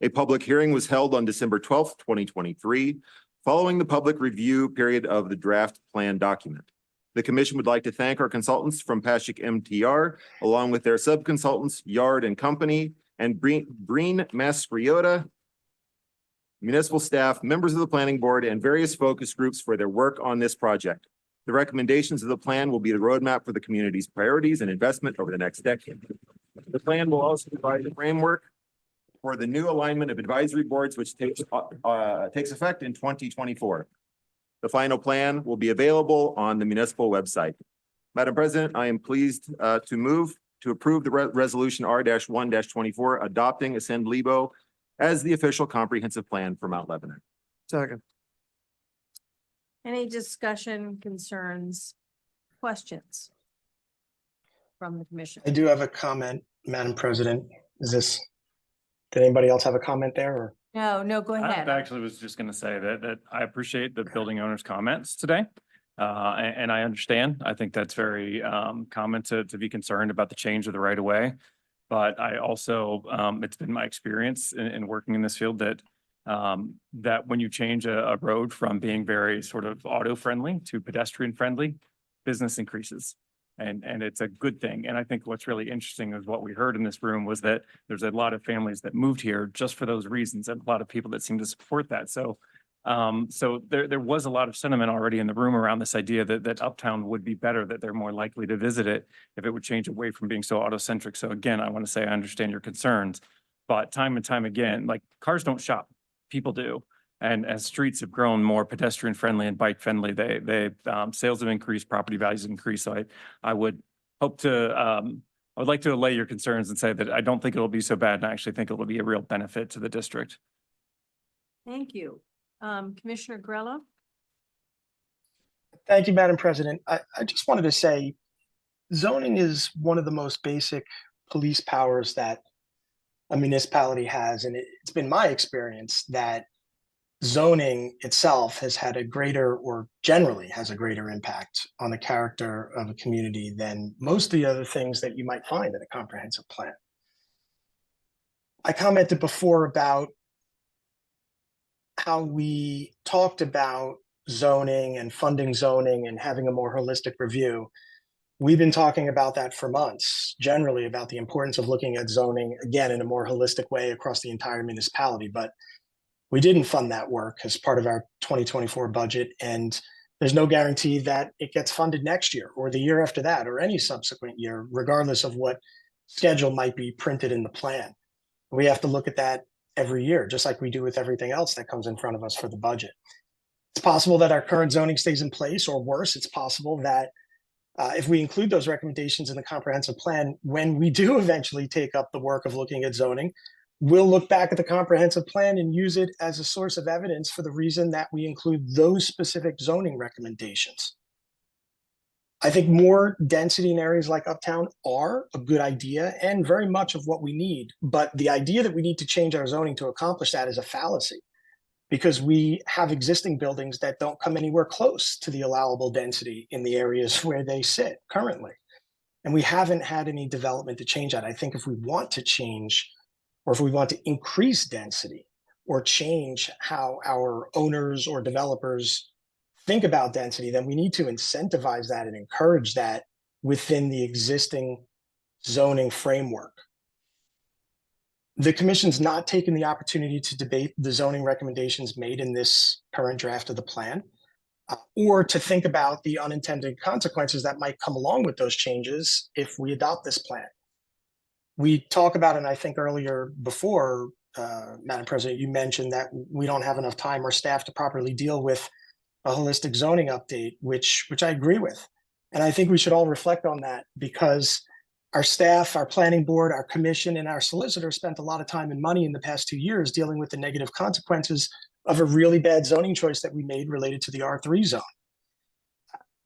A public hearing was held on December 12th, 2023, following the public review period of the draft plan document. The commission would like to thank our consultants from Pashik MTR, along with their sub-consultants, Yard and Company, and Breen Mascriota, municipal staff, members of the planning board, and various focus groups for their work on this project. The recommendations of the plan will be the roadmap for the community's priorities and investment over the next decade. The plan will also provide the framework for the new alignment of advisory boards, which takes effect in 2024. The final plan will be available on the municipal website. Madam President, I am pleased to move to approve the resolution R-1-24, adopting Ascend Lebo as the official comprehensive plan for Mount Lebanon. Second. Any discussion, concerns, questions from the commission? I do have a comment, Madam President. Did anybody else have a comment there or? No, go ahead. I actually was just going to say that I appreciate the building owner's comments today. And I understand. I think that's very common to be concerned about the change of the right of way. But I also, it's been my experience in working in this field that that when you change a road from being very sort of auto friendly to pedestrian friendly, business increases. And it's a good thing. And I think what's really interesting is what we heard in this room was that there's a lot of families that moved here just for those reasons, and a lot of people that seem to support that. So there was a lot of sentiment already in the room around this idea that Uptown would be better, that they're more likely to visit it if it would change away from being so auto-centric. So again, I want to say I understand your concerns, but time and time again, like, cars don't shop, people do. And as streets have grown more pedestrian friendly and bike friendly, sales have increased, property values increased. So I would hope to, I would like to allay your concerns and say that I don't think it'll be so bad. And I actually think it will be a real benefit to the district. Thank you. Commissioner Grella? Thank you, Madam President. I just wanted to say zoning is one of the most basic police powers that a municipality has. And it's been my experience that zoning itself has had a greater, or generally has a greater impact on the character of a community than most of the other things that you might find in a comprehensive plan. I commented before about how we talked about zoning and funding zoning and having a more holistic review. We've been talking about that for months, generally about the importance of looking at zoning, again, in a more holistic way across the entire municipality. But we didn't fund that work as part of our 2024 budget, and there's no guarantee that it gets funded next year or the year after that or any subsequent year, regardless of what schedule might be printed in the plan. We have to look at that every year, just like we do with everything else that comes in front of us for the budget. It's possible that our current zoning stays in place, or worse, it's possible that if we include those recommendations in the comprehensive plan, when we do eventually take up the work of looking at zoning, we'll look back at the comprehensive plan and use it as a source of evidence for the reason that we include those specific zoning recommendations. I think more density in areas like Uptown are a good idea and very much of what we need. But the idea that we need to change our zoning to accomplish that is a fallacy, because we have existing buildings that don't come anywhere close to the allowable density in the areas where they sit currently. And we haven't had any development to change that. I think if we want to change, or if we want to increase density or change how our owners or developers think about density, then we need to incentivize that and encourage that within the existing zoning framework. The commission's not taken the opportunity to debate the zoning recommendations made in this current draft of the plan, or to think about the unintended consequences that might come along with those changes if we adopt this plan. We talk about, and I think earlier before, Madam President, you mentioned that we don't have enough time or staff to properly deal with a holistic zoning update, which I agree with. And I think we should all reflect on that, because our staff, our planning board, our commission, and our solicitor spent a lot of time and money in the past 2 years dealing with the negative consequences of a really bad zoning choice that we made related to the R3 zone.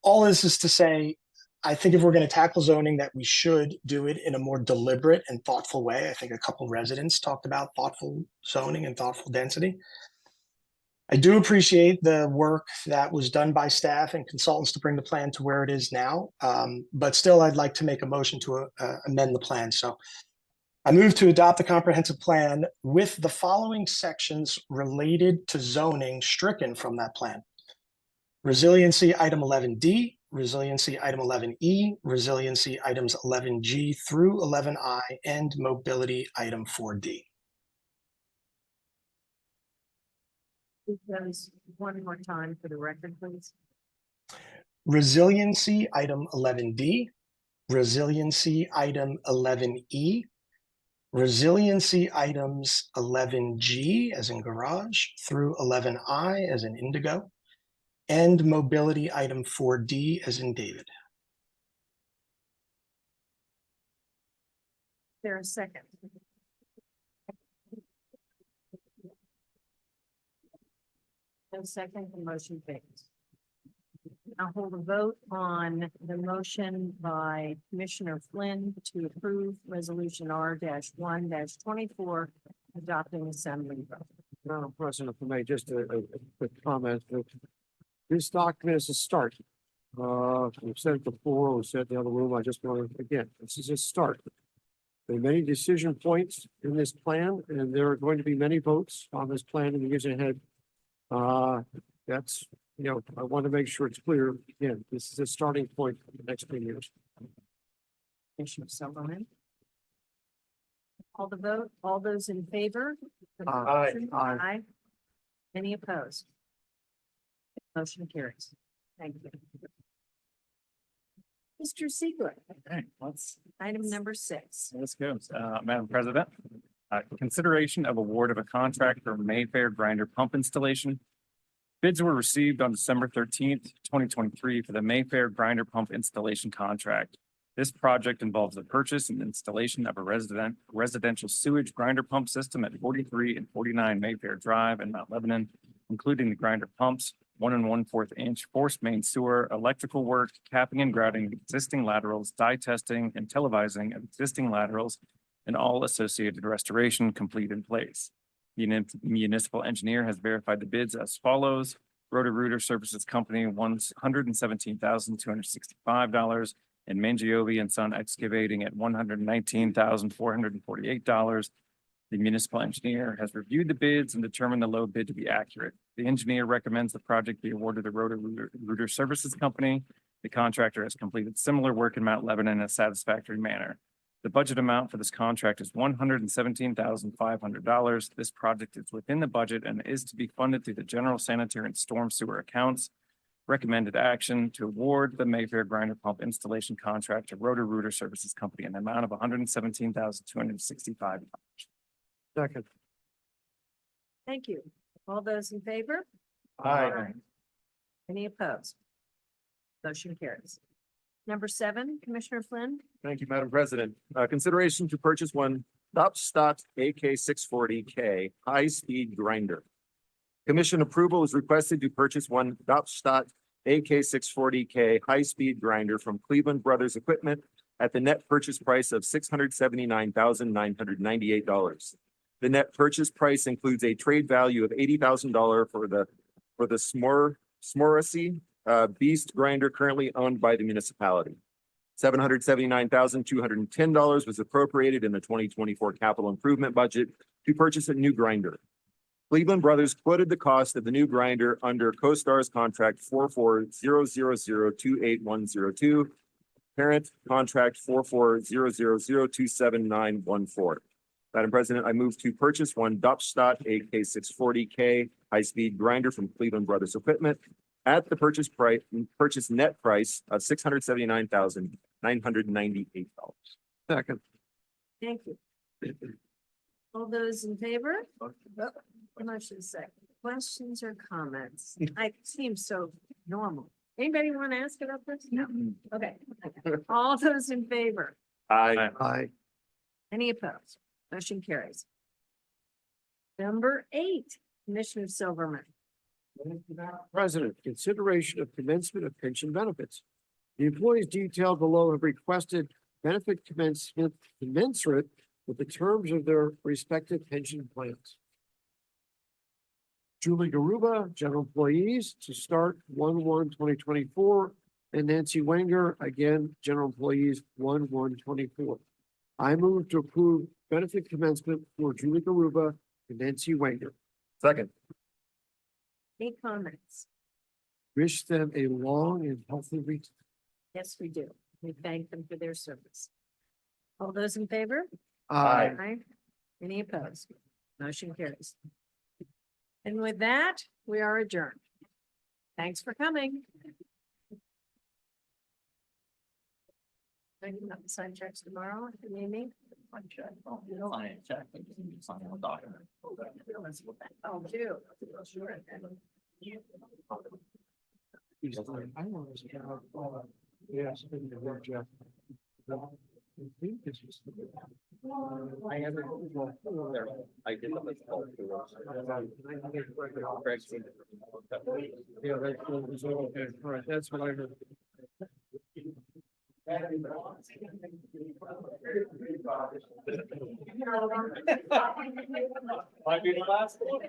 All this is to say, I think if we're going to tackle zoning, that we should do it in a more deliberate and thoughtful way. I think a couple residents talked about thoughtful zoning and thoughtful density. I do appreciate the work that was done by staff and consultants to bring the plan to where it is now. But still, I'd like to make a motion to amend the plan. So I move to adopt the comprehensive plan with the following sections related to zoning stricken from that plan: resiliency item 11D, resiliency item 11E, resiliency items 11G through 11I, and mobility item 4D. Those one more time for the record, please. Resiliency item 11D, resiliency item 11E, resiliency items 11G as in garage through 11I as in indigo, and mobility item 4D as in David. There a second? No second, the motion fails. I'll hold a vote on the motion by Commissioner Flynn to approve resolution R-1-24, adopting assembly vote. Madam President, if I may, just a quick comment. This document is a start. We've said it before, we said it in the other room. I just want to, again, this is a start. There are many decision points in this plan, and there are going to be many votes on this plan in the years ahead. That's, you know, I want to make sure it's clear. Again, this is a starting point for the next 10 years. Commissioner Summerlin. Call the vote. All those in favor? of the Aye. motion? Aye. Aye. Any opposed? Motion carries. Thank you. Mr. Siegler, Okay, let's item number 6. Let's go. Madam President, consideration of award of a contract for Mayfair grinder pump installation. Bids were received on December 13th, 2023 for the Mayfair grinder pump installation contract. This project involves the purchase and installation of a residential sewage grinder pump system at 43 and 49 Mayfair Drive in Mount Lebanon, including the grinder pumps, 1 1/4 inch forced main sewer, electrical work, capping and grouting of existing laterals, dye testing and televising of existing laterals, and all associated restoration complete in place. The municipal engineer has verified the bids as follows: Roto-Rooter Services Company, $117,265, and Mangiovi and Son Excavating at $119,448. The municipal engineer has reviewed the bids and determined the low bid to be accurate. The engineer recommends the project be awarded to Roto-Rooter Services Company. The contractor has completed similar work in Mount Lebanon in a satisfactory manner. The budget amount for this contract is $117,500. This project is within the budget and is to be funded through the general sanitary and storm sewer accounts. Recommended action to award the Mayfair grinder pump installation contract to Roto-Rooter Services Company in the amount of $117,265. Second. Thank you. All those in favor? Aye. Any opposed? Motion carries. Number 7, Commissioner Flynn. Thank you, Madam President. Consideration to purchase one Dopstadt AK 640K high-speed grinder. Commission approval is requested to purchase one Dopstadt AK 640K high-speed grinder from Cleveland Brothers Equipment at the net purchase price of $679,998. The net purchase price includes a trade value of $80,000 for the Smorasy Beast grinder currently owned by the municipality. $779,210 was appropriated in the 2024 capital improvement budget to purchase a new grinder. Cleveland Brothers quoted the cost of the new grinder under CoStar's contract 4400028102. Parent contract 4400027914. Madam President, I move to purchase one Dopstadt AK640K high-speed grinder from Cleveland Brothers Equipment at the purchase net price of $679,998. Second. Thank you. All those in favor? Motion second. Questions or comments? I seem so normal. Anybody want to ask about this? No. Okay. All those in favor? Aye. Aye. Any opposed? Motion carries. Number 8, Commissioner Silverman. President, consideration of commencement of pension benefits. The employees detailed below have requested benefit commencement commensurate with the terms of their respective pension plans. Julie Garuba, general employees, to start 1/1/2024, and Nancy Wenger, again, general employees, 1/1/24. I move to approve benefit commencement for Julie Garuba and Nancy Wenger. Second. Any comments? Wish them a long and healthy retirement. Yes, we do. We thank them for their service. All those in favor? Aye. Any opposed? Motion carries. And with that, we are adjourned. Thanks for coming. Thank you. Sign checks tomorrow if you need me. Oh, do. Yes. Jeff. I think this is. I haven't. I did. Yeah, that's okay. All right, that's what I heard. Might be the last one.